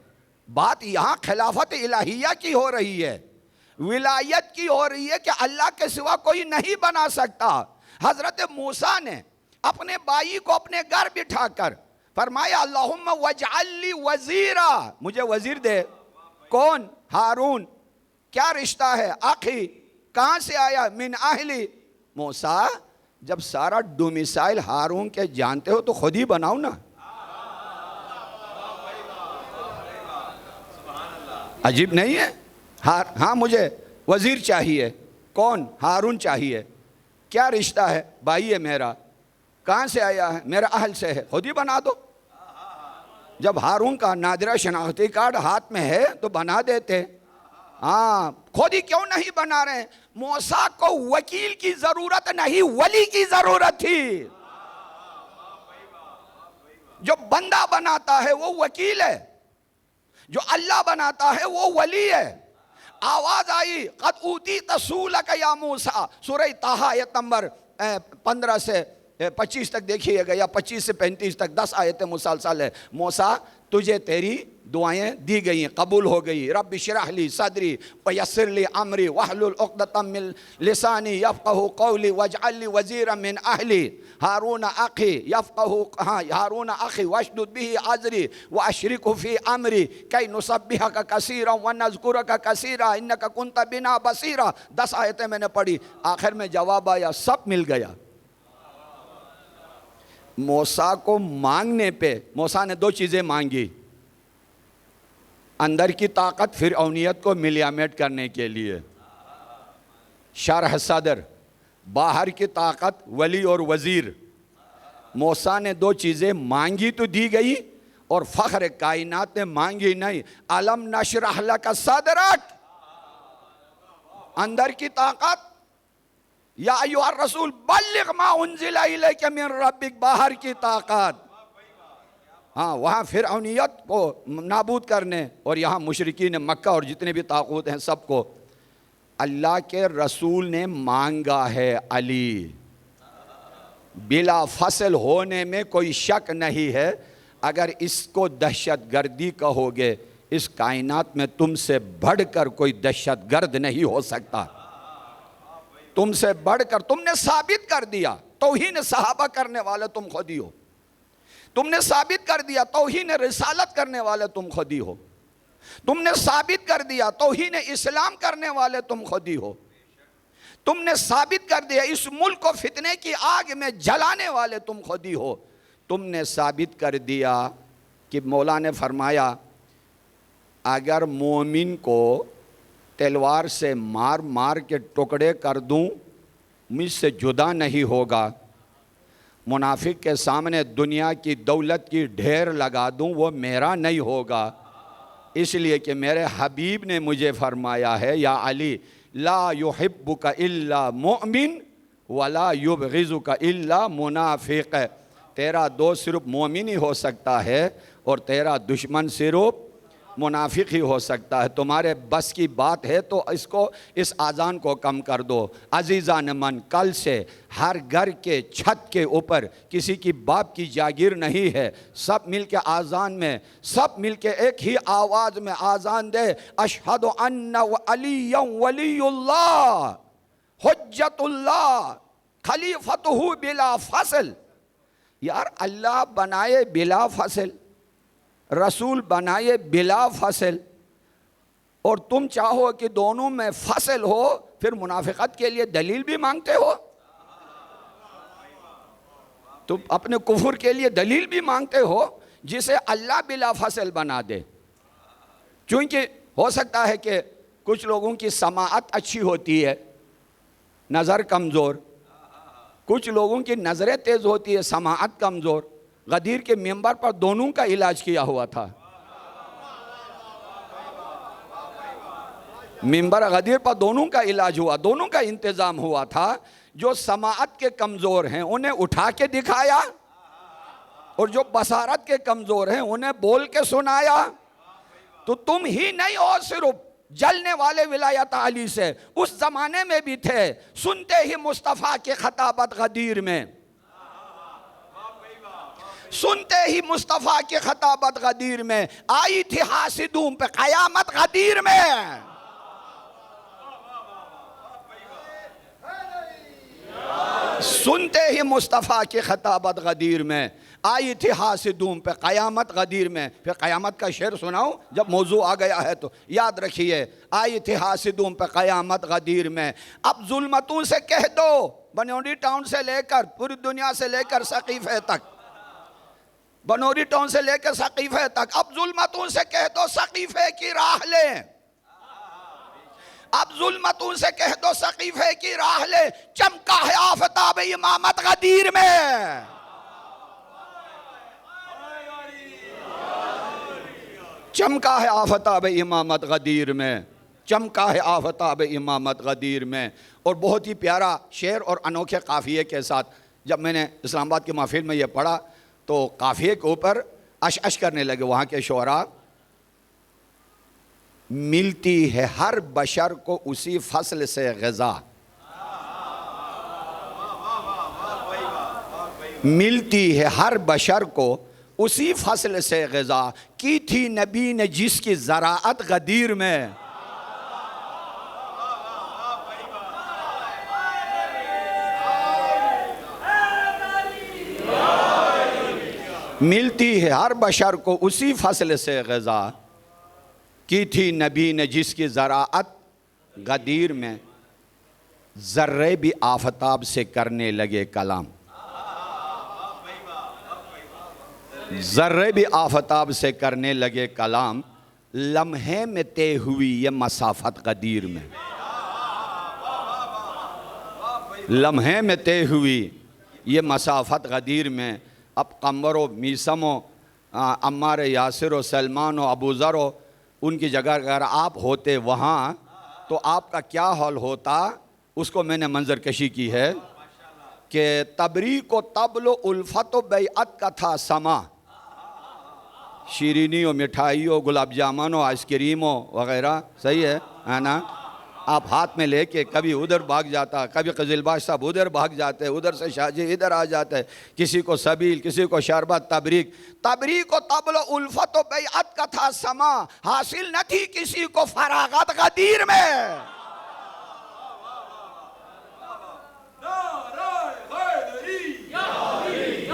S1: بات یہاں خلافت الہیہ کی ہو رہی ہے، ولایت کی ہو رہی ہے کہ اللہ کے سوا کوئی نہیں بنا سکتا. حضرت موسیٰ نے اپنے بھائی کو اپنے گھر بٹھا کر فرمایا اللہم وجعل لی وزیرا، مجھے وزیر دے. کون؟ ہارون. کیا رشتہ ہے؟ اخی. کہاں سے آیا؟ من اہلی. موسیٰ جب سارا ڈومیسائل ہارون کے جانتے ہو تو خود ہی بناؤ نا. عجیب نہیں ہے؟ ہاں مجھے وزیر چاہیے. کون؟ ہارون چاہیے. کیا رشتہ ہے؟ بھائی ہے میرا. کہاں سے آیا ہے؟ میرا اہل سے ہے. خود ہی بنا دو. جب ہارون کا نادرہ شناختی کارڈ ہاتھ میں ہے تو بنا دیتے. خود ہی کیوں نہیں بنا رہے ہیں؟ موسیٰ کو وکیل کی ضرورت نہیں، ولی کی ضرورت تھی. جو بندہ بناتا ہے وہ وکیل ہے، جو اللہ بناتا ہے وہ ولی ہے. آواز آئی قد اوتیت سؤلک یا موسیٰ، سورہ طٰہٰ آیت نمبر 15 سے 25 تک دیکھیے گا، یا 25 سے 35 تک 10 آیتیں مسلسل ہے۔ موسیٰ تجھے تیری دعائیں دی گئی ہیں، قبول ہو گئی۔ رب اشرح لی صدری ویسر لی امری واحلل عقدۃ من لسانی یفقہوا قولی واجعل لی وزیرا من اہلی ہارون اخی ہارون اخی واشدد بہ ازری واشرکہ فی امری کی نسبحک کثیرا ونذکرک کثیرا انک کنت بنا بصیرا۔ 10 آیتیں میں نے پڑھی، آخر میں جواب آیا، سب مل گیا۔ موسیٰ کو مانگنے پہ، موسیٰ نے 2 چیزیں مانگی، اندر کی طاقت فرعونیت کو ملیامیٹ کرنے کے لیے، شرح صدر، باہر کی طاقت ولی اور وزیر۔ موسیٰ نے 2 چیزیں مانگی تو دی گئی، اور فخر کائنات نے مانگی نہیں۔ الم نشرح لک صدرک، اندر کی طاقت، یا ایھا الرسول بلغ ما انزل الیک من ربک، باہر کی طاقت۔ ہاں، وہاں فرعونیت کو نابود کرنے، اور یہاں مشرکین مکہ اور جتنے بھی طاغوت ہیں سب کو۔ اللہ کے رسول نے مانگا ہے علی، بلا فصل ہونے میں کوئی شک نہیں ہے۔ اگر اس کو دہشت گردی کہو گے، اس کائنات میں تم سے بڑھ کر کوئی دہشت گرد نہیں ہو سکتا، تم سے بڑھ کر۔ تم نے ثابت کر دیا توہین صحابہ کرنے والے تم خود ہی ہو، تم نے ثابت کر دیا توہین رسالت کرنے والے تم خود ہی ہو، تم نے ثابت کر دیا توہین اسلام کرنے والے تم خود ہی ہو، تم نے ثابت کر دیا اس ملک کو فتنے کی آگ میں جلانے والے تم خود ہی ہو۔ تم نے ثابت کر دیا کہ مولا نے فرمایا اگر مومن کو تلوار سے مار مار کے ٹکڑے کر دوں مجھ سے جدا نہیں ہوگا، منافق کے سامنے دنیا کی دولت کی ڈھیر لگا دوں وہ میرا نہیں ہوگا، اس لیے کہ میرے حبیب نے مجھے فرمایا ہے یا علی لا یحبک الا مؤمن ولا یبغضک الا منافق، تیرا دوست صرف مومن ہی ہو سکتا ہے اور تیرا دشمن صرف منافق ہی ہو سکتا ہے۔ تمہارے بس کی بات ہے تو اس آذان کو کم کر دو۔ عزیزان من، کل سے ہر گھر کے چھت کے اوپر کسی کی باپ کی جاگیر نہیں ہے، سب مل کے آذان میں، سب مل کے ایک ہی آواز میں آذان دے، اشہد ان علی ولی اللہ حجت اللہ خلیفتہ بلا فصل۔ یار اللہ بنائے بلا فصل، رسول بنائے بلا فصل، اور تم چاہو کہ دونوں میں فصل ہو، پھر منافقت کے لیے دلیل بھی مانگتے ہو، تم اپنے کفر کے لیے دلیل بھی مانگتے ہو جسے اللہ بلا فصل بنا دے۔ چونکہ ہو سکتا ہے کہ کچھ لوگوں کی سماعت اچھی ہوتی ہے، نظر کمزور، کچھ لوگوں کی نظریں تیز ہوتی ہے، سماعت کمزور۔ غدیر کے ممبر پر دونوں کا علاج کیا ہوا تھا، ممبر غدیر پر دونوں کا علاج ہوا، دونوں کا انتظام ہوا تھا۔ جو سماعت کے کمزور ہیں انہیں اٹھا کے دکھایا، اور جو بصارت کے کمزور ہیں انہیں بول کے سنایا۔ تو تم ہی نہیں ہو صرف جلنے والے ولایت علی سے، اس زمانے میں بھی تھے، سنتے ہی مصطفیٰ کی خطابت غدیر میں، سنتے ہی مصطفیٰ کی خطابت غدیر میں آئی تھی حاسدوں پہ قیامت غدیر میں۔ سنتے ہی مصطفیٰ کی خطابت غدیر میں آئی تھی حاسدوں پہ قیامت غدیر میں۔ پھر قیامت کا شعر سناؤں جب موضوع آ گیا ہے تو یاد رکھیے، آئی تھی حاسدوں پہ قیامت غدیر میں۔ اب ظلمتوں سے کہہ دو، بنوری ٹاؤن سے لے کر پوری دنیا سے لے کر سقیفے تک، بنوری ٹاؤن سے لے کر سقیفے تک، اب ظلمتوں سے کہہ دو سقیفے کی راہ لیں، اب ظلمتوں سے کہہ دو سقیفے کی راہ لے، چمکا ہے آفتاب امامت غدیر میں۔ چمکا ہے آفتاب امامت غدیر میں، چمکا ہے آفتاب امامت غدیر میں۔ اور بہت ہی پیارا شعر اور انوکھے قافیے کے ساتھ جب میں نے اسلام آباد کے محفل میں یہ پڑھا تو قافیے کے اوپر اش کرنے لگے وہاں کے شعراء۔ ملتی ہے ہر بشر کو اسی فصل سے غذا، ملتی ہے ہر بشر کو اسی فصل سے غذا، کی تھی نبی نے جس کی زراعت غدیر میں۔ ملتی ہے ہر بشر کو اسی فصل سے غذا، کی تھی نبی نے جس کی زراعت غدیر میں، ذرے بھی آفتاب سے کرنے لگے کلام، ذرے بھی آفتاب سے کرنے لگے کلام، لمحے میں طے ہوئی یہ مسافت غدیر میں، لمحے میں طے ہوئی یہ مسافت غدیر میں۔ اب قمر و میثم و عمار یاسر و سلمان و ابو ذر و ان کی جگہ اگر آپ ہوتے وہاں تو آپ کا کیا حال ہوتا، اس کو میں نے منظر کشی کی ہے کہ تبریک و طبل و الفت و بیعت کا تھا سما، شیرینی و مٹھائی و گلاب جامن و آئس کریم و وغیرہ، صحیح ہے نا؟ آپ ہاتھ میں لے کے کبھی ادھر بھاگ جاتا، کبھی قزلباش صاحب ادھر بھاگ جاتے، ادھر سے شاہ جی ادھر آ جاتے، کسی کو سبیل، کسی کو شربت، تبریک و طبل و الفت و بیعت کا تھا سما، حاصل نہ تھی کسی کو فراغت غدیر میں۔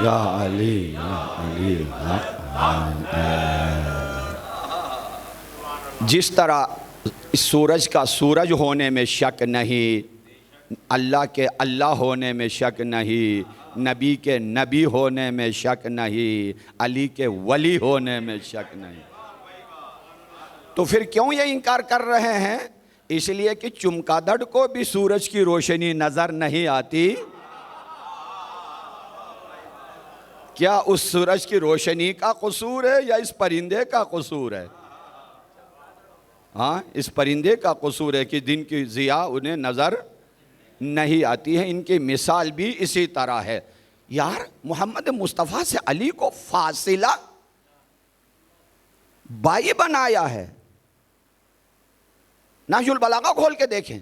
S1: یا علی یا علی، جس طرح سورج کا سورج ہونے میں شک نہیں، اللہ کے اللہ ہونے میں شک نہیں، نبی کے نبی ہونے میں شک نہیں، علی کے ولی ہونے میں شک نہیں، تو پھر کیوں یہ انکار کر رہے ہیں؟ اس لیے کہ چمگادڑ کو بھی سورج کی روشنی نظر نہیں آتی۔ کیا اس سورج کی روشنی کا قصور ہے یا اس پرندے کا قصور ہے؟ ہاں، اس پرندے کا قصور ہے کہ دن کی ضیاء انہیں نظر نہیں آتی ہے۔ ان کی مثال بھی اسی طرح ہے۔ یار محمد مصطفیٰ سے علی کو فاصلہ بائی بنایا ہے۔ نہج البلاغہ کھول کے دیکھیں،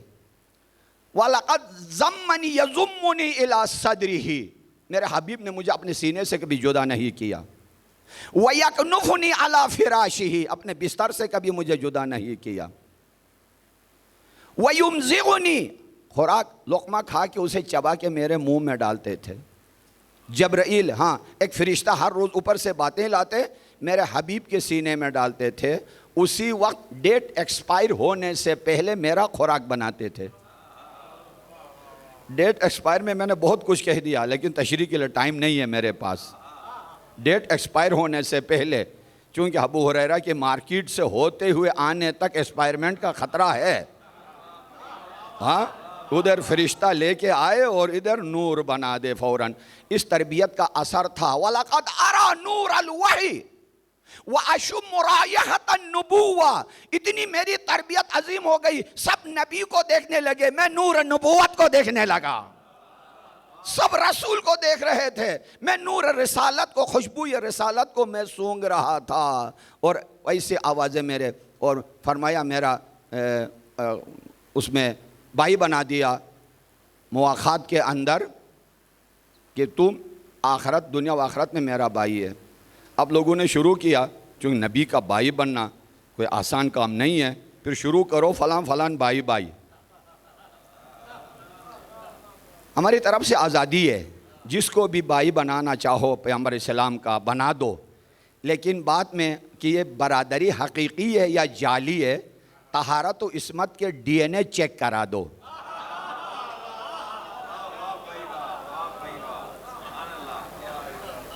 S1: وَلَقَدْ ضَمَّنِي يَضُمُّنِي إِلَىٰ صَدْرِهِ، میرے حبیب نے مجھے اپنے سینے سے کبھی جدا نہیں کیا۔ وَيَكْنُفُنِي عَلَىٰ فِرَاشِهِ، اپنے بستر سے کبھی مجھے جدا نہیں کیا۔ وَيُمْزِغُنِي، خوراک لقمہ کھا کے اسے چبا کے میرے منہ میں ڈالتے تھے۔ جبرائیل، ہاں ایک فرشتہ ہر روز اوپر سے باتیں لاتے میرے حبیب کے سینے میں ڈالتے تھے، اسی وقت ڈیٹ ایکسپائر ہونے سے پہلے میرا خوراک بناتے تھے۔ ڈیٹ ایکسپائر میں نے بہت کچھ کہہ دیا لیکن تشریح کے لیے ٹائم نہیں ہے میرے پاس۔ ڈیٹ ایکسپائر ہونے سے پہلے، چونکہ ابو ہریرہ کی مارکیٹ سے ہوتے ہوئے آنے تک ایکسپائرمنٹ کا خطرہ ہے، ہاں ادھر فرشتہ لے کے آئے اور ادھر نور بنا دے فوراً۔ اس تربیت کا اثر تھا۔ وَلَقَدْ أَرَى نُورَ الْوَحْيِ وَأَشُمُّ رَائِحَةَ النُّبُوَّةِ، اتنی میری تربیت عظیم ہو گئی، سب نبی کو دیکھنے لگے، میں نور نبوت کو دیکھنے لگا۔ سب رسول کو دیکھ رہے تھے، میں نور رسالت کو، خوشبو رسالت کو میں سونگ رہا تھا۔ اور ایسے آوازیں میرے، اور فرمایا میرا اس میں بھائی بنا دیا مواخات کے اندر کہ تم آخرت، دنیا و آخرت میں میرا بھائی ہے۔ اب لوگوں نے شروع کیا، چونکہ نبی کا بھائی بننا کوئی آسان کام نہیں ہے، پھر شروع کرو فلاں فلاں بھائی بھائی۔ ہماری طرف سے آزادی ہے، جس کو بھی بھائی بنانا چاہو پیغمبر اسلام کا بنا دو، لیکن بات میں کہ یہ برادری حقیقی ہے یا جعلی ہے، طہارت و عصمت کے ڈی این اے چیک کرا دو۔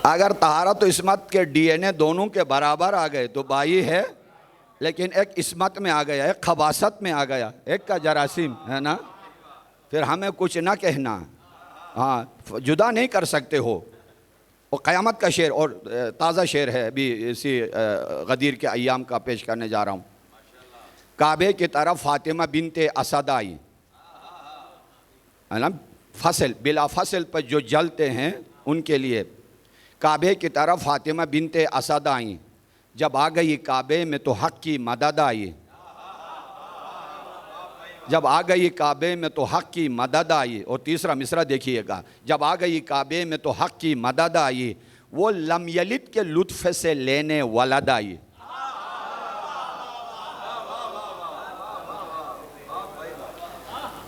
S1: اگر طہارت و عصمت کے ڈی این اے دونوں کے برابر آ گئے تو بھائی ہے، لیکن ایک عصمت میں آ گیا، ایک خباثت میں آ گیا، ایک کا جراثیم ہے نا، پھر ہمیں کچھ نہ کہنا، ہاں جدا نہیں کر سکتے ہو۔ وہ قیامت کا شعر، اور تازہ شعر ہے، ابھی اسی غدیر کے ایام کا پیش کرنے جا رہا ہوں۔ کعبے کی طرف فاطمہ بنت اسد آئی، فصل بلا فصل پر جو جلتے ہیں ان کے لیے، کعبے کی طرف فاطمہ بنت اسد آئیں، جب آ گئی کعبے میں تو حق کی مدد آئی۔ جب آ گئی کعبے میں تو حق کی مدد آئی. اور تیسرا مصرع دیکھیے گا, جب آ گئی کعبے میں تو حق کی مدد آئی, وہ لم یلد کے لطف سے لینے ولد آئی.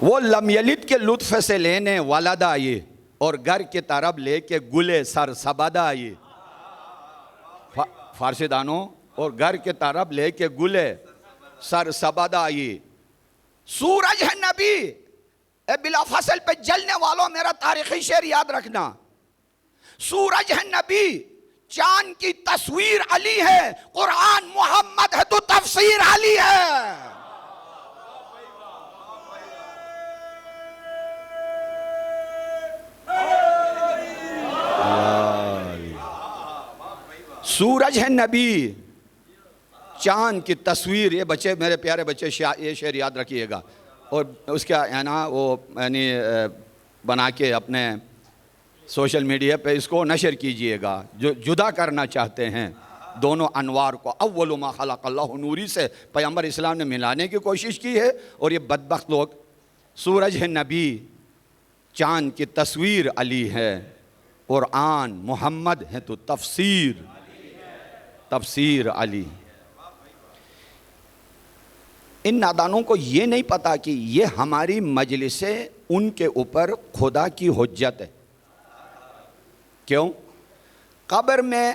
S1: وہ لم یلد کے لطف سے لینے ولد آئی, اور گھر کی طرف لے کے گلے سر سبد آئی. فارسی دانوں, اور گھر کی طرف لے کے گلے سر سبد آئی. سورج ہے نبی, اے بلا فصل پہ جلنے والوں میرا تاریخی شعر یاد رکھنا. سورج ہے نبی, چاند کی تصویر علی ہے, قرآن محمد ہے تو تفسیر علی ہے. سورج ہے نبی, چاند کی تصویر. یہ بچے, میرے پیارے بچے, یہ شعر یاد رکھیے گا, اور اس کا وہ یعنی بنا کے اپنے سوشل میڈیا پہ اس کو نشر کیجئے گا. جو جدا کرنا چاہتے ہیں دونوں انوار کو, اول ما خلق اللہ نوری سے پیغمبر اسلام نے ملانے کی کوشش کی ہے, اور یہ بدبخت لوگ سورج ہے نبی, چاند کی تصویر علی ہے, قرآن محمد ہے تو تفسیر علی. ان نادانوں کو یہ نہیں پتا کہ یہ ہماری مجلس ان کے اوپر خدا کی حجت ہے. کیوں؟ قبر میں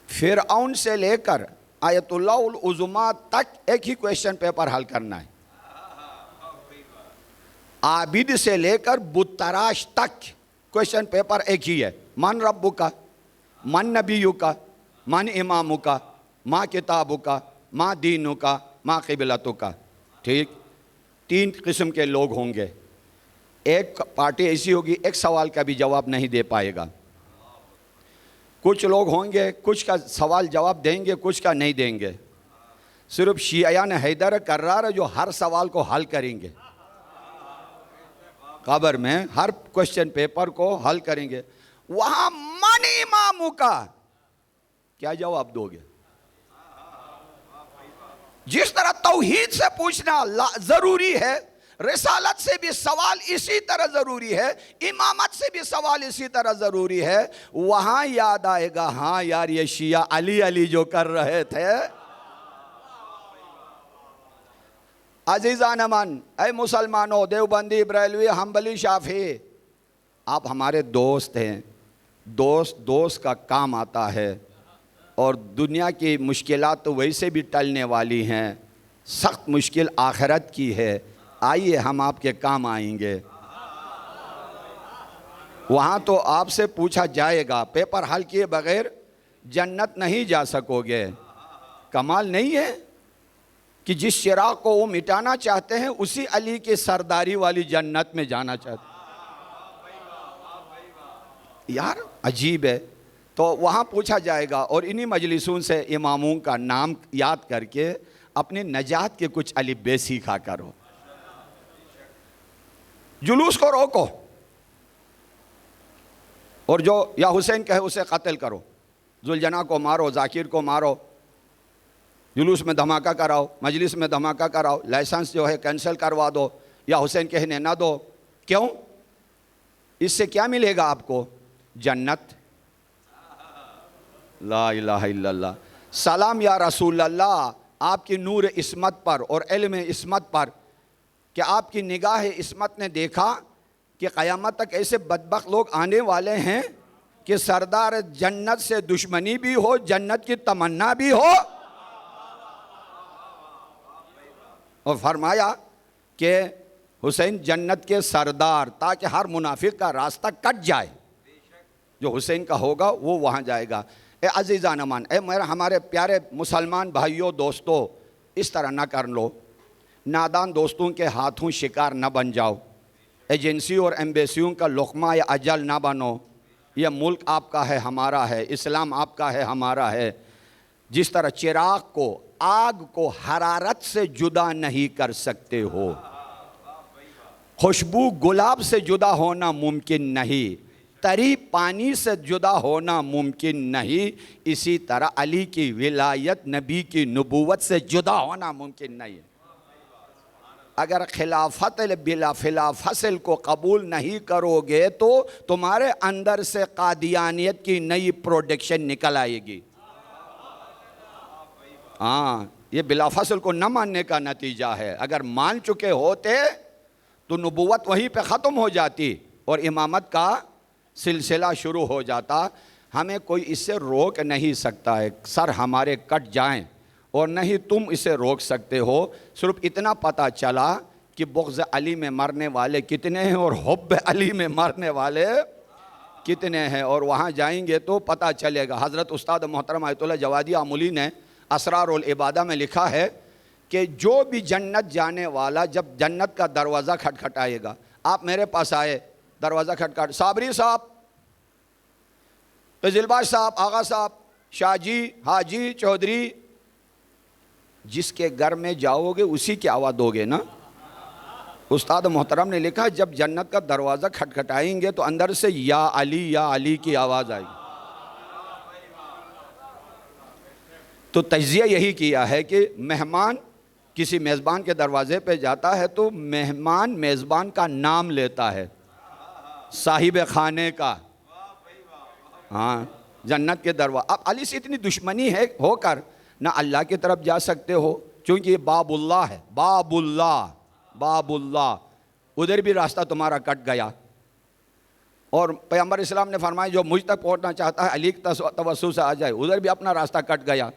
S1: فرعون سے لے کر آیت اللہ العظمیٰ تک ایک ہی کویسچن پیپر حل کرنا ہے. عابد سے لے کر بت تراش تک کویسچن پیپر ایک ہی ہے. من ربک, من نبیک, من امامک, ما کتابک, ما دینک, ما قبلتک. ٹھیک, 3 قسم کے لوگ ہوں گے. ایک پارٹی ایسی ہوگی ایک سوال کا بھی جواب نہیں دے پائے گا. کچھ لوگ ہوں گے کچھ کا سوال جواب دیں گے, کچھ کا نہیں دیں گے. صرف شیعیان حیدر کرار جو ہر سوال کو حل کریں گے, قبر میں ہر کویسچن پیپر کو حل کریں گے. وہاں من امامو کا کیا جواب دو گے؟ جس طرح توحید سے پوچھنا ضروری ہے, رسالت سے بھی سوال اسی طرح ضروری ہے, امامت سے بھی سوال اسی طرح ضروری ہے. وہاں یاد آئے گا, ہاں یار یہ شیعہ علی علی جو کر رہے تھے. عزیزان من, اے مسلمانوں, دیوبندی, بریلوی, حنبلی, شافعی, آپ ہمارے دوست ہیں. دوست کا کام آتا ہے, اور دنیا کی مشکلات تو ویسے بھی ٹلنے والی ہیں. سخت مشکل آخرت کی ہے. آئیے ہم آپ کے کام آئیں گے. وہاں تو آپ سے پوچھا جائے گا, پیپر حل کیے بغیر جنت نہیں جا سکو گے. کمال نہیں ہے کہ جس چراغ کو وہ مٹانا چاہتے ہیں اسی علی کی سرداری والی جنت میں جانا چاہتے ہیں. یار عجیب ہے. تو وہاں پوچھا جائے گا, اور انہی مجلسوں سے اماموں کا نام یاد کر کے اپنی نجات کے کچھ الفبے سیکھا کرو. جلوس کو روکو, اور جو یا حسین کہے اسے قتل کرو. ذوالجناح کو مارو, ذاکر کو مارو, جلوس میں دھماکہ کراؤ, مجلس میں دھماکہ کراؤ, لائسنس جو ہے کینسل کروا دو, یا حسین کہنے نہ دو. کیوں؟ اس سے کیا ملے گا آپ کو؟ جنت. لا الہ الا اللہ. سلام یا رسول اللہ, آپ کی نور عصمت پر اور علم عصمت پر, کہ آپ کی نگاہ عصمت نے دیکھا کہ قیامت تک ایسے بدبخت لوگ آنے والے ہیں کہ سردار جنت سے دشمنی بھی ہو, جنت کی تمنا بھی ہو. اور فرمایا کہ حسین جنت کے سردار, تاکہ ہر منافق کا راستہ کٹ جائے. جو حسین کا ہوگا وہ وہاں جائے گا. اے عزیزان امان, ہمارے پیارے مسلمان بھائیوں, دوستوں, اس طرح نہ کر لو. نادان دوستوں کے ہاتھوں شکار نہ بن جاؤ. ایجنسیوں اور ایمبیسیوں کا لقمہ یا اجل نہ بنو. یہ ملک آپ کا ہے, ہمارا ہے. اسلام آپ کا ہے, ہمارا ہے. جس طرح چراغ کو, آگ کو حرارت سے جدا نہیں کر سکتے ہو, خوشبو گلاب سے جدا ہونا ممکن نہیں, تری پانی سے جدا ہونا ممکن نہیں, اسی طرح علی کی ولایت نبی کی نبوت سے جدا ہونا ممکن نہیں. اگر خلافت بلا فصل کو قبول نہیں کرو گے تو تمہارے اندر سے قادیانیت کی نئی پروڈکشن نکل آئے گی۔ ہاں، یہ بلا فصل کو نہ ماننے کا نتیجہ ہے۔ اگر مان چکے ہوتے تو نبوت وہیں پہ ختم ہو جاتی اور امامت کا سلسلہ شروع ہو جاتا۔ ہمیں کوئی اس سے روک نہیں سکتا ہے، سر ہمارے کٹ جائیں، اور نہیں تم اسے روک سکتے ہو۔ صرف اتنا پتہ چلا کہ بغض علی میں مرنے والے کتنے ہیں اور حب علی میں مرنے والے کتنے ہیں، اور وہاں جائیں گے تو پتہ چلے گا۔ حضرت استاد محترم آیت اللہ جوادی آملی نے اسرار العبادہ میں لکھا ہے کہ جو بھی جنت جانے والا جب جنت کا دروازہ کھٹکھٹائے گا، آپ میرے پاس آئے، دروازہ کھٹکھٹ، صابری صاحب، فضل باش صاحب، آغا صاحب، شاہ جی، حاجی، چودھری، جس کے گھر میں جاؤ گے اسی کی آواز دو گے نا۔ استاد محترم نے لکھا جب جنت کا دروازہ کھٹکھٹائیں گے تو اندر سے یا علی کی آواز آئے گی۔ تو تجزیہ یہی کیا ہے کہ مہمان کسی میزبان کے دروازے پہ جاتا ہے تو مہمان میزبان کا نام لیتا ہے، صاحب خانے کا۔ ہاں، جنت کے دروازے، اب علی سے اتنی دشمنی ہے ہو کر نہ اللہ کی طرف جا سکتے ہو کیونکہ یہ باب اللہ ہے، باب اللہ، ادھر بھی راستہ تمہارا کٹ گیا۔ اور پیغمبر اسلام نے فرمایا جو مجھ تک پہنچنا چاہتا ہے علی کی توسط سے آ جائے، ادھر بھی اپنا راستہ کٹ گیا۔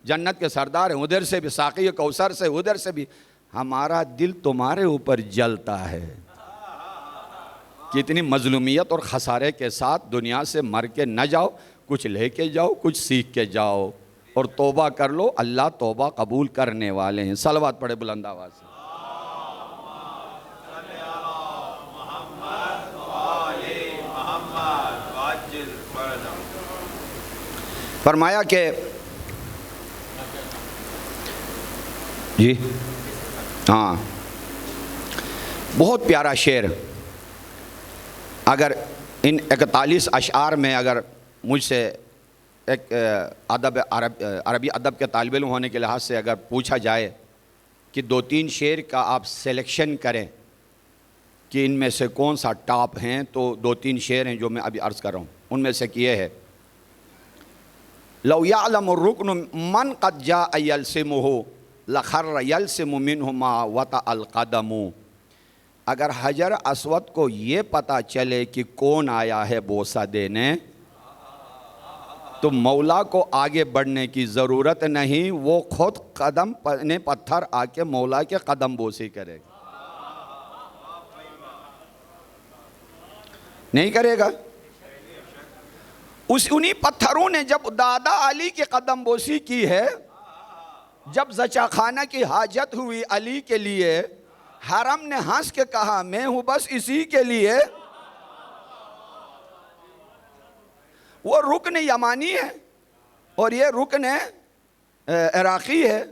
S1: جنت کے سردار ہیں ادھر سے بھی، ساقی کوثر سے ادھر سے بھی۔ ہمارا دل تمہارے اوپر جلتا ہے، کتنی مظلومیت اور خسارے کے ساتھ دنیا سے مر کے نہ جاؤ، کچھ لے کے جاؤ، کچھ سیکھ کے جاؤ، اور توبہ کر لو، اللہ توبہ قبول کرنے والے ہیں۔ صلوات پڑھے بلند آواز سے۔ فرمایا کہ جی ہاں، بہت پیارا شعر، اگر ان 41 اشعار میں اگر مجھ سے ایک عربی ادب کے طالب علم ہونے کے لحاظ سے اگر پوچھا جائے کہ 2-3 شعر کا آپ سلیکشن کریں کہ ان میں سے کون سا ٹاپ ہیں، تو 2-3 شعر ہیں جو میں ابھی عرض کر رہا ہوں۔ ان میں سے یہ ہے، لو یعلم الرکن من قد جاء یلسمہ لخر یلسم منہ ما وطأ القدم۔ اگر حجر اسود کو یہ پتہ چلے کہ کون آیا ہے بوسہ دینے تو مولا کو آگے بڑھنے کی ضرورت نہیں، وہ خود قدم پتھر آ کے مولا کے قدم بوسی کرے گا۔ نہیں کرے گا؟ انہی پتھروں نے جب دادا علی کی قدم بوسی کی ہے، جب زچہ خانہ کی حاجت ہوئی علی کے لیے، حرم نے ہنس کے کہا میں ہوں بس اسی کے لیے۔ وہ رکن یمانی ہے اور یہ رکن عراقی ہے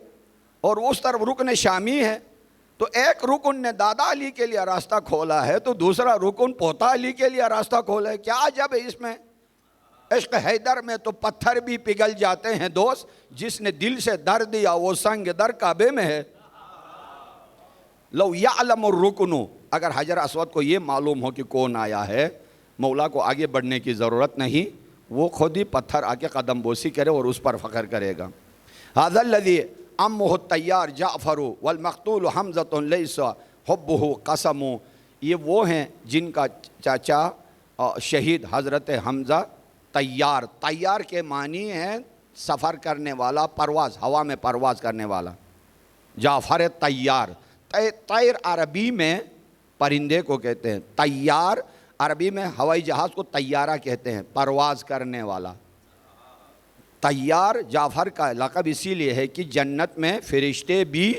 S1: اور اس طرف رکن شامی ہے، تو ایک رکن نے دادا علی کے لیے راستہ کھولا ہے تو دوسرا رکن پوتا علی کے لیے راستہ کھولا ہے۔ کیا عجب ہے اس میں؟ عشق حیدر میں تو پتھر بھی پگھل جاتے ہیں دوست، جس نے دل سے در دیا وہ سنگ در کعبے میں ہے۔ لو یعلم الرکن، اگر حجر اسود کو یہ معلوم ہو کہ کون آیا ہے، مولا کو آگے بڑھنے کی ضرورت نہیں، وہ خود ہی پتھر آ کے قدم بوسی کرے اور اس پر فخر کرے گا۔ ھذا الذی امہ الطیار جعفر والمقتول حمزۃ لیس حبہ قسم۔ یہ وہ ہیں جن کا چاچا شہید حضرت حمزہ طیار، طیار کے معنی ہے سفر کرنے والا، پرواز، ہوا میں پرواز کرنے والا، جعفر طیار۔ طیر عربی میں پرندے کو کہتے ہیں، طیار عربی میں ہوائی جہاز کو طیارہ کہتے ہیں، پرواز کرنے والا۔ طیار جعفر کا لقب اسی لیے ہے کہ جنت میں فرشتے بھی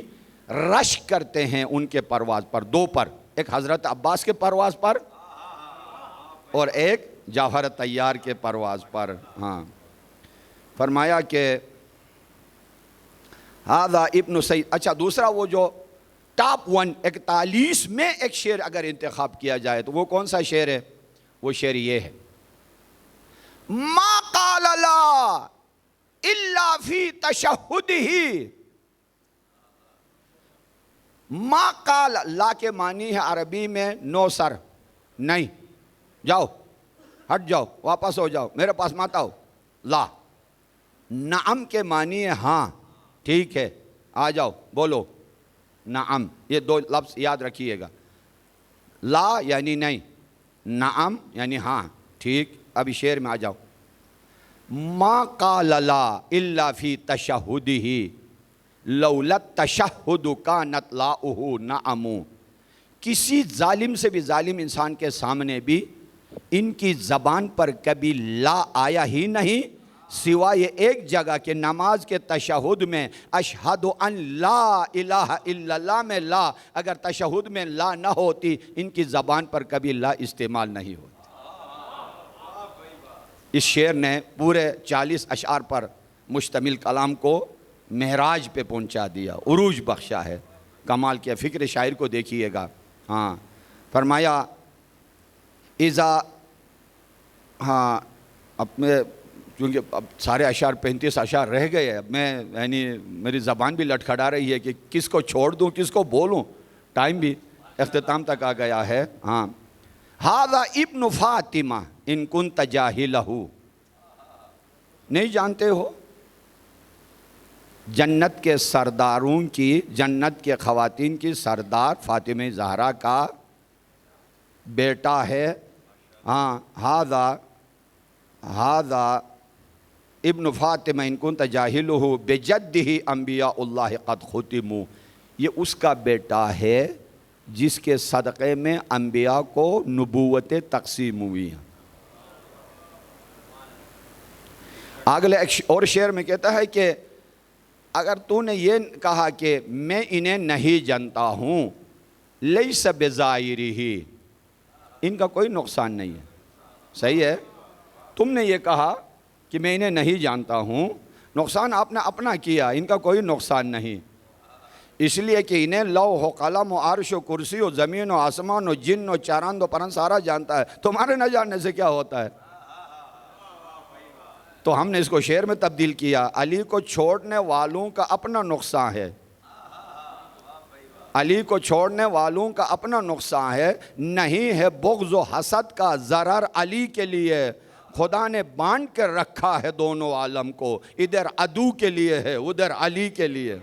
S1: رشک کرتے ہیں ان کے پرواز پر، 2 پر، ایک حضرت عباس کے پرواز پر اور ایک جعفر طیار کے پرواز پر۔ ہاں، فرمایا کہ ھذا ابن سید۔ اچھا، دوسرا وہ جو ٹاپ 41 میں ایک شعر اگر انتخاب کیا جائے تو وہ کون سا شعر ہے؟ وہ شعر یہ ہے، ما قال لا الا فی تشہدہ ما قال لا کے معنی ہے عربی میں نو سر، نہیں، جاؤ ہٹ جاؤ، واپس ہو جاؤ، میرے پاس مت آؤ، لا۔ نعم کے معنی ہے ہاں، ٹھیک ہے، آ جاؤ بولو نعم، یہ دو لفظ یاد رکھیے گا، لا یعنی نہیں، نعم یعنی ہاں، ٹھیک، ابھی شعر میں آ جاؤ۔ ما قال لا الا فی تشہدہ لولا التشہد کانت لاؤہ نعم۔ کسی ظالم سے بھی ظالم انسان کے سامنے بھی ان کی زبان پر کبھی لا آیا ہی نہیں، سوائے ایک جگہ کہ نماز کے تشہد میں اشہد ان لا الہ الا اللہ میں لا، اگر تشہد میں لا نہ ہوتی ان کی زبان پر کبھی لا استعمال نہیں ہوتی۔ اس شعر نے پورے 40 اشعار پر مشتمل کلام کو معراج پہ پہنچا دیا، عروج بخشا ہے۔ کمال کیا، فکر شاعر کو دیکھیے گا۔ ہاں فرمایا اذا، ہاں اب میں کیونکہ اب سارے اشعار 35 اشعار رہ گئے، اب میں یعنی میری زبان بھی لٹکھڑا رہی ہے کہ کس کو چھوڑ دوں کس کو بولوں، ٹائم بھی اختتام تک آ گیا ہے۔ ہاں ھذا ابن فاطمہ ان کنت جاہلہ، نہیں جانتے ہو جنت کے سرداروں کی، جنت کے خواتین کی سردار فاطمہ زہرا کا بیٹا ہے۔ ہاں ھذا ابن فاطمہ ان کنت جاہلہ بجدہ انبیاء اللہ قد ختموا، یہ اس کا بیٹا ہے جس کے صدقے میں انبیاء کو نبوتیں تقسیم ہوئی ہیں۔ اگلے ایک اور شعر میں کہتا ہے کہ اگر تو نے یہ کہا کہ میں انہیں نہیں جانتا ہوں، لیس بظاہرہ، ان کا کوئی نقصان نہیں ہے، صحیح ہے، تم نے یہ کہا کہ میں انہیں نہیں جانتا ہوں، نقصان آپ نے اپنا کیا، ان کا کوئی نقصان نہیں، اس لیے کہ انہیں لوح و قلم و عرش و کرسی و زمین و آسمان و جن و چراند و پرند سارا جانتا ہے، تمہارے نہ جاننے سے کیا ہوتا ہے؟ تو ہم نے اس کو شعر میں تبدیل کیا، علی کو چھوڑنے والوں کا اپنا نقصان ہے، علی کو چھوڑنے والوں کا اپنا نقصان ہے، نہیں ہے بغض و حسد کا ضرر علی کے لیے، خدا نے بانٹ کر رکھا ہے دونوں عالم کو، ادھر عدو کے لیے ہے ادھر علی کے لیے۔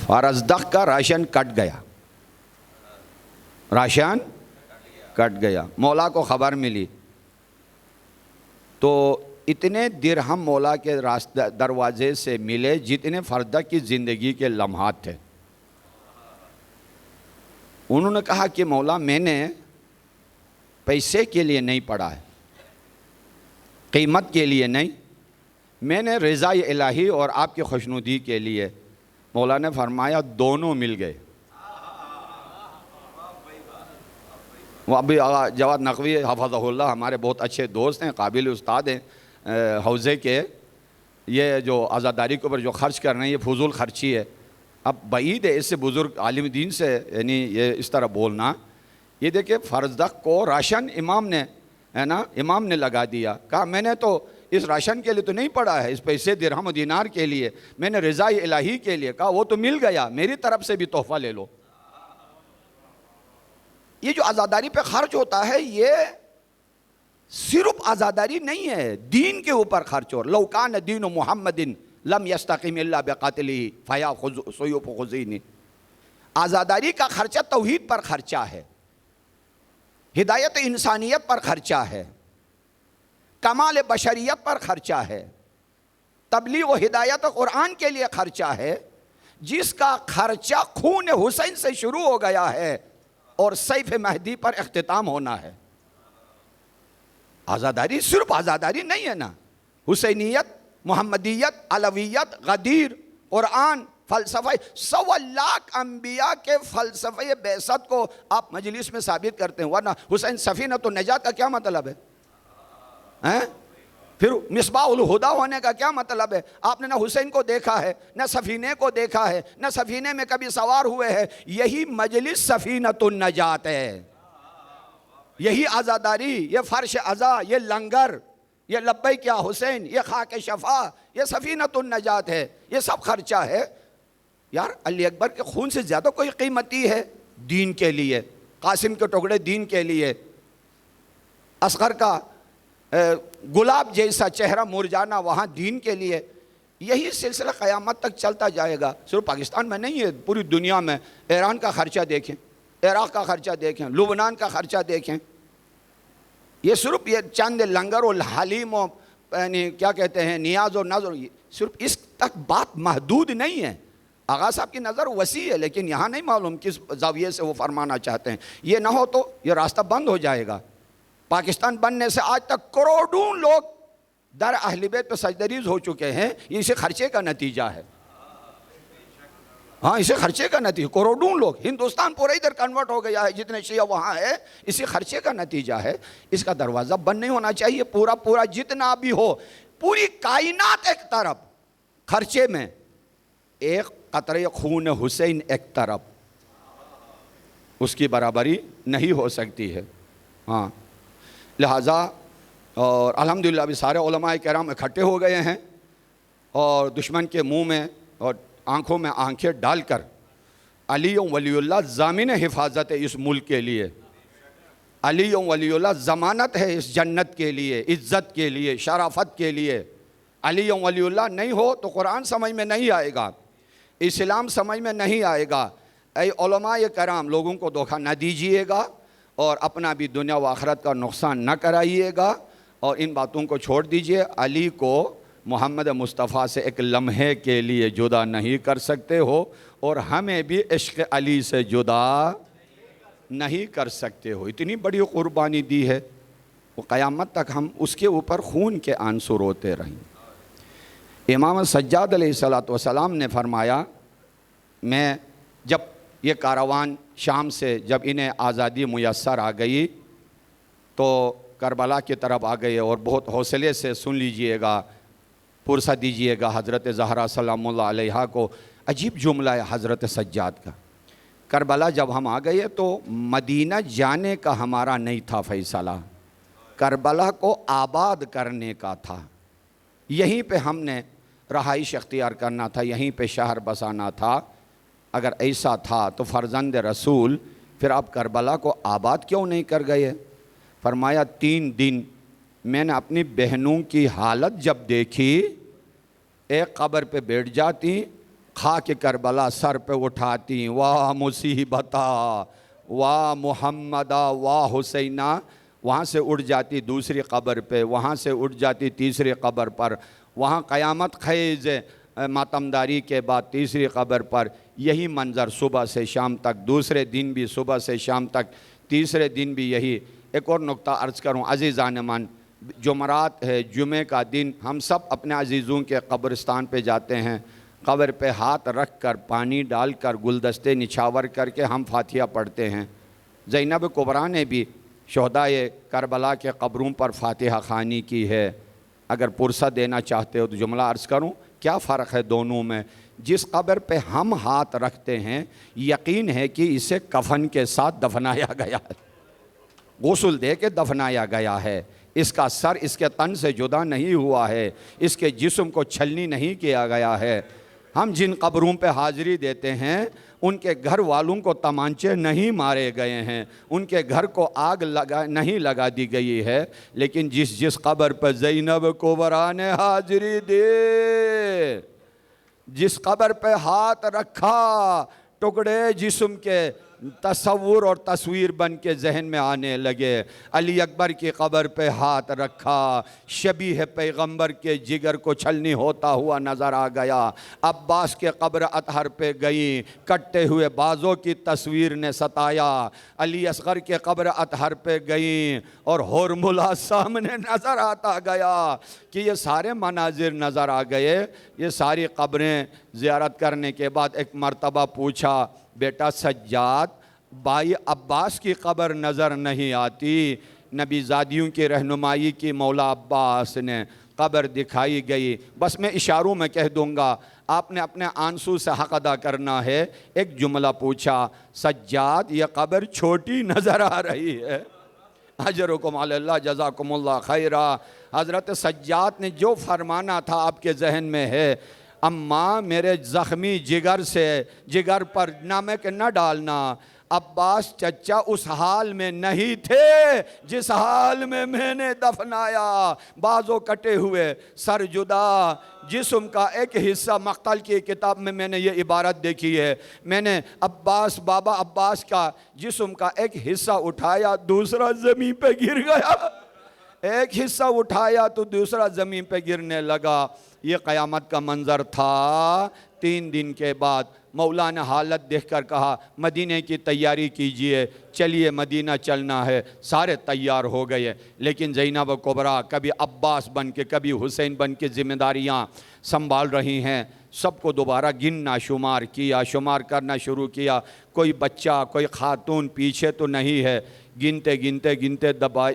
S1: فارزدق کا راشن کٹ گیا، راشن کٹ گیا، مولا کو خبر ملی تو اتنے درہم مولا کے دروازے سے ملے جتنے فردق کی زندگی کے لمحات تھے۔ انہوں نے کہا کہ مولا میں نے پیسے کے لیے نہیں پڑھا ہے، قیمت کے لیے نہیں، میں نے رضا الہی اور آپ کی خوشنودی کے لیے۔ مولا نے فرمایا دونوں مل گئے۔ وہ ابھی آغا جواد نقوی حفظہ اللہ ہمارے بہت اچھے دوست ہیں، قابل استاد ہیں حوزے کے، یہ جو عزاداری کے اوپر جو خرچ کر رہے ہیں یہ فضول خرچی ہے۔ اب بعید ہے اس سے بزرگ عالم دین سے یعنی یہ اس طرح بولنا۔ یہ دیکھیں فرزدق کو راشن امام نے ہے نا، امام نے لگا دیا، کہا میں نے تو اس راشن کے لیے تو نہیں پڑھا ہے، اس پیسے درہم و دینار کے لیے، میں نے رضا الہی کے لیے کہا، وہ تو مل گیا، میری طرف سے بھی تحفہ لے لو۔ یہ جو عزاداری پہ خرچ ہوتا ہے یہ صرف عزاداری نہیں ہے، دین کے اوپر خرچ ہو۔ لو کان دین محمد لم یستقم الا بقاتلہ فیا سیوف خزین۔ عزاداری کا خرچہ توحید پر خرچہ ہے، ہدایت انسانیت پر خرچہ ہے، کمال بشریت پر خرچہ ہے، تبلیغ و ہدایت قرآن کے لیے خرچہ ہے، جس کا خرچہ خون حسین سے شروع ہو گیا ہے اور سیف مہدی پر اختتام ہونا ہے۔ عزاداری صرف عزاداری نہیں ہے نا، حسینیت، محمدیت، علویت، غدیر، قرآن، فلسفہ، 100 لاکھ انبیاء کے فلسفہ بعثت کو آپ مجلس میں ثابت کرتے ہیں، ورنہ حسین سفینۃ النجات کا کیا مطلب ہے؟ پھر مصباح الہدا ہونے کا کیا مطلب ہے؟ آپ نے نہ حسین کو دیکھا ہے، نہ سفینے کو دیکھا ہے، نہ سفینے میں کبھی سوار ہوئے ہیں۔ یہی مجلس سفینۃ النجات ہے، یہی عزاداری، یہ فرش عزا، یہ لنگر، یہ لبیک یا حسین، یہ خاک شفا، یہ سفینۃ النجات ہے، یہ سب خرچہ ہے۔ یار علی اکبر کے خون سے زیادہ کوئی قیمتی ہے دین کے لیے؟ قاسم کے ٹکڑے دین کے لیے، اصغر کا گلاب جیسا چہرہ مرجانا وہاں دین کے لیے۔ یہی سلسلہ قیامت تک چلتا جائے گا، صرف پاکستان میں نہیں ہے، پوری دنیا میں۔ ایران کا خرچہ دیکھیں، عراق کا خرچہ دیکھیں، لبنان کا خرچہ دیکھیں۔ یہ صرف یہ چند لنگر و حلیم و یعنی کیا کہتے ہیں نیاز و نظر، صرف اس تک بات محدود نہیں ہے۔ آغا صاحب کی نظر وسیع ہے، لیکن یہاں نہیں معلوم کس زاویے سے وہ فرمانا چاہتے ہیں۔ یہ نہ ہو تو یہ راستہ بند ہو جائے گا۔ پاکستان بننے سے آج تک کروڑوں لوگ در اہل بیت پہ سجدریز ہو چکے ہیں، یہ اسے خرچے کا نتیجہ ہے۔ ہاں، اسے خرچے کا نتیجہ، کروڑوں لوگ، ہندوستان پورا ادھر کنورٹ ہو گیا ہے، جتنے شیعہ وہاں ہے، اسی خرچے کا نتیجہ ہے۔ اس کا دروازہ بند نہیں ہونا چاہیے، پورا جتنا بھی ہو، پوری کائنات ایک طرف، خرچے میں ایک قطرے خون حسین ایک طرف، اس کی برابری نہیں ہو سکتی ہے۔ ہاں، لہٰذا اور الحمدللہ ابھی سارے علماء کرام اکٹھے ہو گئے ہیں، اور دشمن کے منہ میں اور آنکھوں میں آنکھیں ڈال کر علی ولی اللہ ضامن حفاظت ہے اس ملک کے لیے، علی ولی اللہ ضمانت ہے اس جنت کے لیے، عزت کے لیے، شرافت کے لیے۔ علی ولی اللہ نہیں ہو تو قرآن سمجھ میں نہیں آئے گا، اسلام سمجھ میں نہیں آئے گا۔ اے علماء کرام، لوگوں کو دھوکہ نہ دیجیے گا، اور اپنا بھی دنیا و آخرت کا نقصان نہ کرائیے گا، اور ان باتوں کو چھوڑ دیجئے۔ علی کو محمد مصطفیٰ سے ایک لمحے کے لیے جدا نہیں کر سکتے ہو، اور ہمیں بھی عشق علی سے جدا نہیں کر سکتے ہو۔ اتنی بڑی قربانی دی ہے، وہ قیامت تک ہم اس کے اوپر خون کے آنسو روتے رہیں۔ امام سجاد علیہ السلام نے فرمایا، میں جب یہ کاروان شام سے جب انہیں آزادی میسر آ گئی تو کربلا کی طرف آ گئے، اور بہت حوصلے سے سن لیجئے گا، پرسہ دیجئے گا حضرت زہرا سلام اللہ علیہا کو۔ عجیب جملہ ہے حضرت سجاد کا۔ کربلا جب ہم آ گئے تو مدینہ جانے کا ہمارا نہیں تھا فیصلہ، کربلا کو آباد کرنے کا تھا۔ یہیں پہ ہم نے رہائش اختیار کرنا تھا، یہیں پہ شہر بسانا تھا۔ اگر ایسا تھا تو فرزند رسول پھر آپ کربلا کو آباد کیوں نہیں کر گئے؟ فرمایا 3 دن میں نے اپنی بہنوں کی حالت جب دیکھی، ایک قبر پہ بیٹھ جاتی، خاک کربلا سر پہ اٹھاتی، واہ مصیبتا واہ محمدہ واہ حسینہ، وہاں سے اٹھ جاتی دوسری قبر پہ، وہاں سے اٹھ جاتی تیسری قبر پر، وہاں قیامت خیز ماتمداری کے بعد تیسری قبر پر، یہی منظر صبح سے شام تک، دوسرے دن بھی صبح سے شام تک، تیسرے دن بھی یہی۔ ایک اور نقطہ عرض کروں عزیزان من، جمعرات ہے، جمعے کا دن ہم سب اپنے عزیزوں کے قبرستان پہ جاتے ہیں، قبر پہ ہاتھ رکھ کر پانی ڈال کر گلدستے نچھاور کر کے ہم فاتحہ پڑھتے ہیں۔ زینب کبریٰ نے بھی شہدائے کربلا کے قبروں پر فاتحہ خوانی کی ہے۔ اگر پرسہ دینا چاہتے ہو تو جملہ عرض کروں، کیا فرق ہے دونوں میں؟ جس قبر پہ ہم ہاتھ رکھتے ہیں یقین ہے کہ اسے کفن کے ساتھ دفنایا گیا ہے، غسل دے کے دفنایا گیا ہے، اس کا سر اس کے تن سے جدا نہیں ہوا ہے، اس کے جسم کو چھلنی نہیں کیا گیا ہے۔ ہم جن قبروں پہ حاضری دیتے ہیں ان کے گھر والوں کو تمانچے نہیں مارے گئے ہیں، ان کے گھر کو آگ نہیں لگا دی گئی ہے، لیکن جس قبر پہ زینب کبریٰ نے حاضری دی، جس قبر پہ ہاتھ رکھا، ٹکڑے جسم کے تصور اور تصویر بن کے ذہن میں آنے لگے۔ علی اکبر کی قبر پہ ہاتھ رکھا، شبیہ پیغمبر کے جگر کو چھلنی ہوتا ہوا نظر آ گیا۔ عباس کے قبر اطہر پہ گئیں، کٹے ہوئے بازوں کی تصویر نے ستایا۔ علی اصغر کے قبر اطہر پہ گئیں اور ہورملہ سامنے نظر آتا گیا کہ یہ سارے مناظر نظر آ گئے۔ یہ ساری قبریں زیارت کرنے کے بعد ایک مرتبہ پوچھا، بیٹا سجاد، بھائی عباس کی قبر نظر نہیں آتی؟ نبی زادیوں کی رہنمائی کی مولا عباس نے قبر دکھائی گئی۔ بس میں اشاروں میں کہہ دوں گا، آپ نے اپنے آنسو سے حق ادا کرنا ہے۔ ایک جملہ پوچھا، سجاد یہ قبر چھوٹی نظر آ رہی ہے؟ اجرکم علی اللہ، جزاکم اللہ خیرہ۔ حضرت سجاد نے جو فرمانا تھا آپ کے ذہن میں ہے، اماں میرے زخمی جگر سے جگر پر نمک نہ ڈالنا، عباس چچا اس حال میں نہیں تھے جس حال میں میں نے دفنایا، بازو کٹے ہوئے، سر جدا، جسم کا ایک حصہ۔ مقتل کی کتاب میں نے یہ عبارت دیکھی ہے، میں نے بابا عباس کا جسم کا ایک حصہ اٹھایا، دوسرا زمین پہ گر گیا، ایک حصہ اٹھایا تو دوسرا زمین پہ گرنے لگا۔ یہ قیامت کا منظر تھا۔ 3 دن کے بعد مولا نے حالت دیکھ کر کہا مدینے کی تیاری کیجئے، چلیے مدینہ چلنا ہے۔ سارے تیار ہو گئے، لیکن زینب کبریٰ کبھی عباس بن کے کبھی حسین بن کے ذمہ داریاں سنبھال رہی ہیں۔ سب کو دوبارہ گننا شمار کیا، شمار کرنا شروع کیا، کوئی بچہ کوئی خاتون پیچھے تو نہیں ہے۔ گنتے گنتے گنتے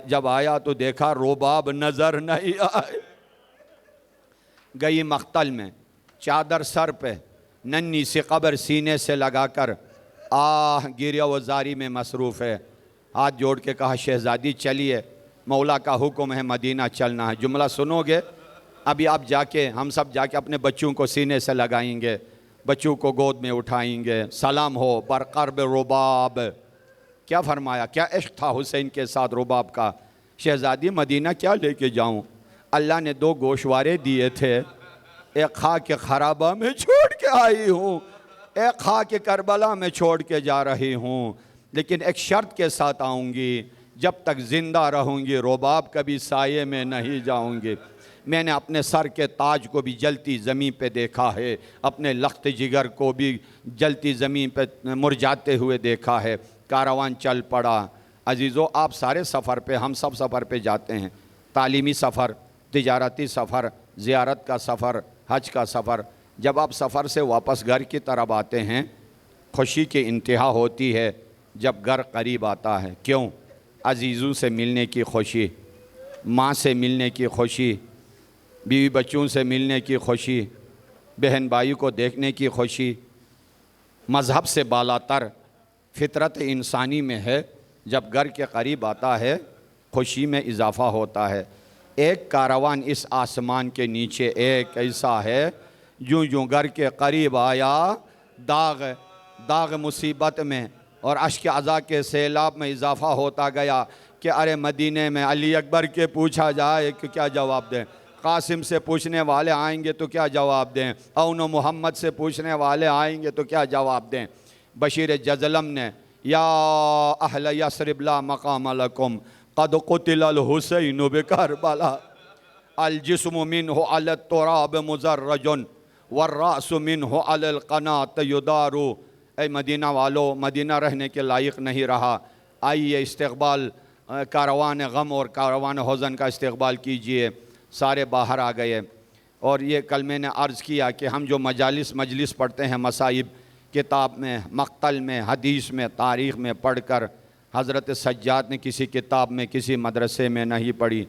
S1: جب آیا تو دیکھا رباب نظر نہیں آئے۔ گئی مقتل میں، چادر سر پہ، ننھی سی قبر سینے سے لگا کر آہ گریہ و زاری میں مصروف ہے۔ ہاتھ جوڑ کے کہا شہزادی چلیے، مولا کا حکم ہے مدینہ چلنا ہے۔ جملہ سنو گے؟ ابھی آپ جا کے، ہم سب جا کے اپنے بچوں کو سینے سے لگائیں گے، بچوں کو گود میں اٹھائیں گے، سلام ہو بر قرب رباب۔ کیا فرمایا؟ کیا عشق تھا حسین کے ساتھ رباب کا۔ شہزادی مدینہ کیا لے کے جاؤں؟ اللہ نے 2 گوشوارے دیے تھے، ایک خاک خرابہ میں چھوڑ کے آئی ہوں، ایک خاک کربلا میں چھوڑ کے جا رہی ہوں، لیکن ایک شرط کے ساتھ آؤں گی، جب تک زندہ رہوں گی رباب کبھی سائے میں نہیں جاؤں گی۔ میں نے اپنے سر کے تاج کو بھی جلتی زمین پہ دیکھا ہے، اپنے لخت جگر کو بھی جلتی زمین پہ مرجھاتے ہوئے دیکھا ہے۔ کاروان چل پڑا۔ عزیزو، آپ سارے سفر پہ، ہم سب سفر پہ جاتے ہیں، تعلیمی سفر، تجارتی سفر، زیارت کا سفر، حج کا سفر۔ جب آپ سفر سے واپس گھر کی طرف آتے ہیں، خوشی کی انتہا ہوتی ہے جب گھر قریب آتا ہے۔ کیوں؟ عزیزوں سے ملنے کی خوشی، ماں سے ملنے کی خوشی، بیوی بچوں سے ملنے کی خوشی، بہن بھائی کو دیکھنے کی خوشی۔ مذہب سے بالاتر فطرت انسانی میں ہے، جب گھر کے قریب آتا ہے خوشی میں اضافہ ہوتا ہے۔ ایک کاروان اس آسمان کے نیچے ایک ایسا ہے، جوں جوں گھر کے قریب آیا داغ مصیبت میں اور اشک عزا کے سیلاب میں اضافہ ہوتا گیا کہ ارے مدینے میں علی اکبر کے پوچھا جائے کہ کیا جواب دیں، قاسم سے پوچھنے والے آئیں گے تو کیا جواب دیں، اون و محمد سے پوچھنے والے آئیں گے تو کیا جواب دیں۔ بشیر جزلم نے یا اہل یثرب لا مقام لکم قد قتل الحسین بکربلا الجسم منہ علی التراب مزرج والراس منہ علی القناط یدار۔ اے مدینہ والو، مدینہ رہنے کے لائق نہیں رہا، آئیے استقبال کاروان غم اور کاروان حزن کا استقبال کیجئے۔ سارے باہر آ گئے، اور یہ کل میں نے عرض کیا کہ ہم جو مجلس پڑھتے ہیں مصائب، کتاب میں، مقتل میں، حدیث میں، تاریخ میں پڑھ کر، حضرت سجاد نے کسی کتاب میں کسی مدرسے میں نہیں پڑھی۔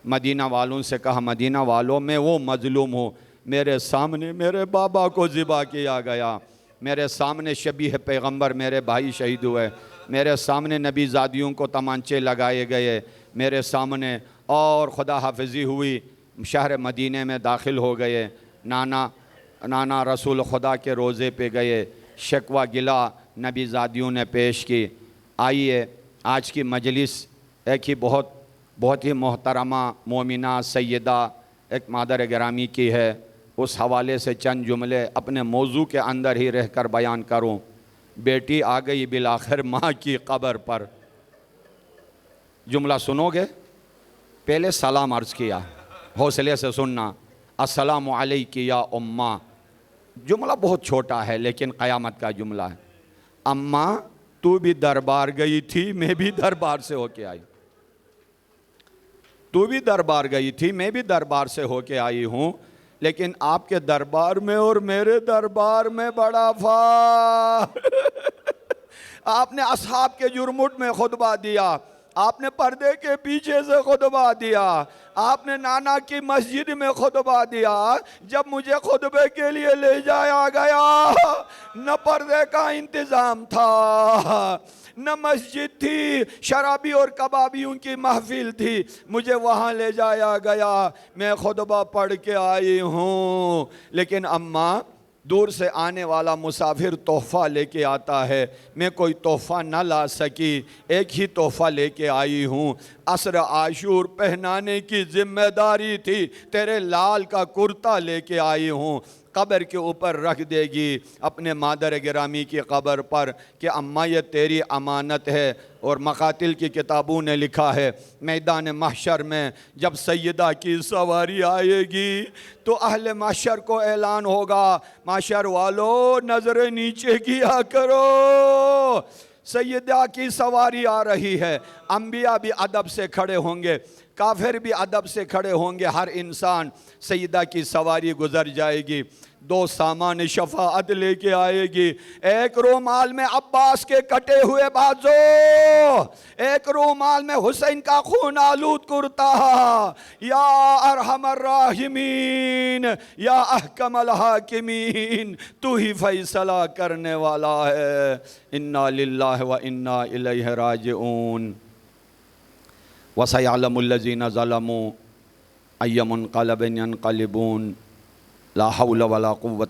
S1: مدینہ والوں سے کہا مدینہ والوں میں وہ مظلوم ہوں، میرے سامنے میرے بابا کو ذبح کیا گیا، میرے سامنے شبیہ پیغمبر میرے بھائی شہید ہوئے، میرے سامنے نبی زادیوں کو تمانچے لگائے گئے میرے سامنے، اور خدا حافظی ہوئی، شہر مدینہ میں داخل ہو گئے، نانا رسول خدا کے روزے پہ گئے، شکوہ گلا نبی زادیوں نے پیش کی۔ آئیے آج کی مجلس ایک ہی بہت ہی محترمہ مومنہ سیدہ ایک مادر گرامی کی ہے، اس حوالے سے چند جملے اپنے موضوع کے اندر ہی رہ کر بیان کروں۔ بیٹی آ گئی بالآخر ماں کی قبر پر۔ جملہ سنو گے؟ پہلے سلام عرض کیا، حوصلے سے سننا، السلام علیک یا اماں۔ جملہ بہت چھوٹا ہے لیکن قیامت کا جملہ ہے۔ اماں تو بھی دربار گئی تھی، میں بھی دربار سے ہو کے آئی، تو بھی دربار گئی تھی، میں بھی دربار سے ہو کے آئی ہوں، لیکن آپ کے دربار میں اور میرے دربار میں بڑا فرق۔ آپ نے اصحاب کے جرمٹ میں خطبہ دیا، آپ نے پردے کے پیچھے سے خطبہ دیا، آپ نے نانا کی مسجد میں خطبہ دیا۔ جب مجھے خطبے کے لیے لے جایا گیا نہ پردے کا انتظام تھا، نہ مسجد تھی، شرابی اور کبابیوں کی محفل تھی، مجھے وہاں لے جایا گیا، میں خطبہ پڑھ کے آئی ہوں۔ لیکن اماں، دور سے آنے والا مسافر تحفہ لے کے آتا ہے، میں کوئی تحفہ نہ لا سکی، ایک ہی تحفہ لے کے آئی ہوں، عصر عاشور پہنانے کی ذمہ داری تھی، تیرے لال کا کرتا لے کے آئی ہوں، قبر کے اوپر رکھ دے گی اپنے مادر گرامی کی قبر پر کہ اماں یہ تیری امانت ہے۔ اور مقاتل کی کتابوں نے لکھا ہے میدان محشر میں جب سیدہ کی سواری آئے گی تو اہل محشر کو اعلان ہوگا، محشر والو نظر نیچے کیا کرو، سیدہ کی سواری آ رہی ہے۔ انبیاء بھی ادب سے کھڑے ہوں گے، کافر بھی ادب سے کھڑے ہوں گے، ہر انسان سیدہ کی سواری گزر جائے گی، دو سامان شفاعت لے کے آئے گی، ایک رومال میں عباس کے کٹے ہوئے بازو، ایک رومال میں حسین کا خون آلود کرتا، یا ارحم الراحمین یا احکم الحاکمین، تو ہی فیصلہ کرنے والا ہے۔ انا للہ و انا الیہ راجعون۔ وَسَيَعْلَمُ الَّذِينَ ظَلَمُوا أَيَّ مُنْقَلَبٍ يَنْقَلِبُونَ لا حول ولا قوة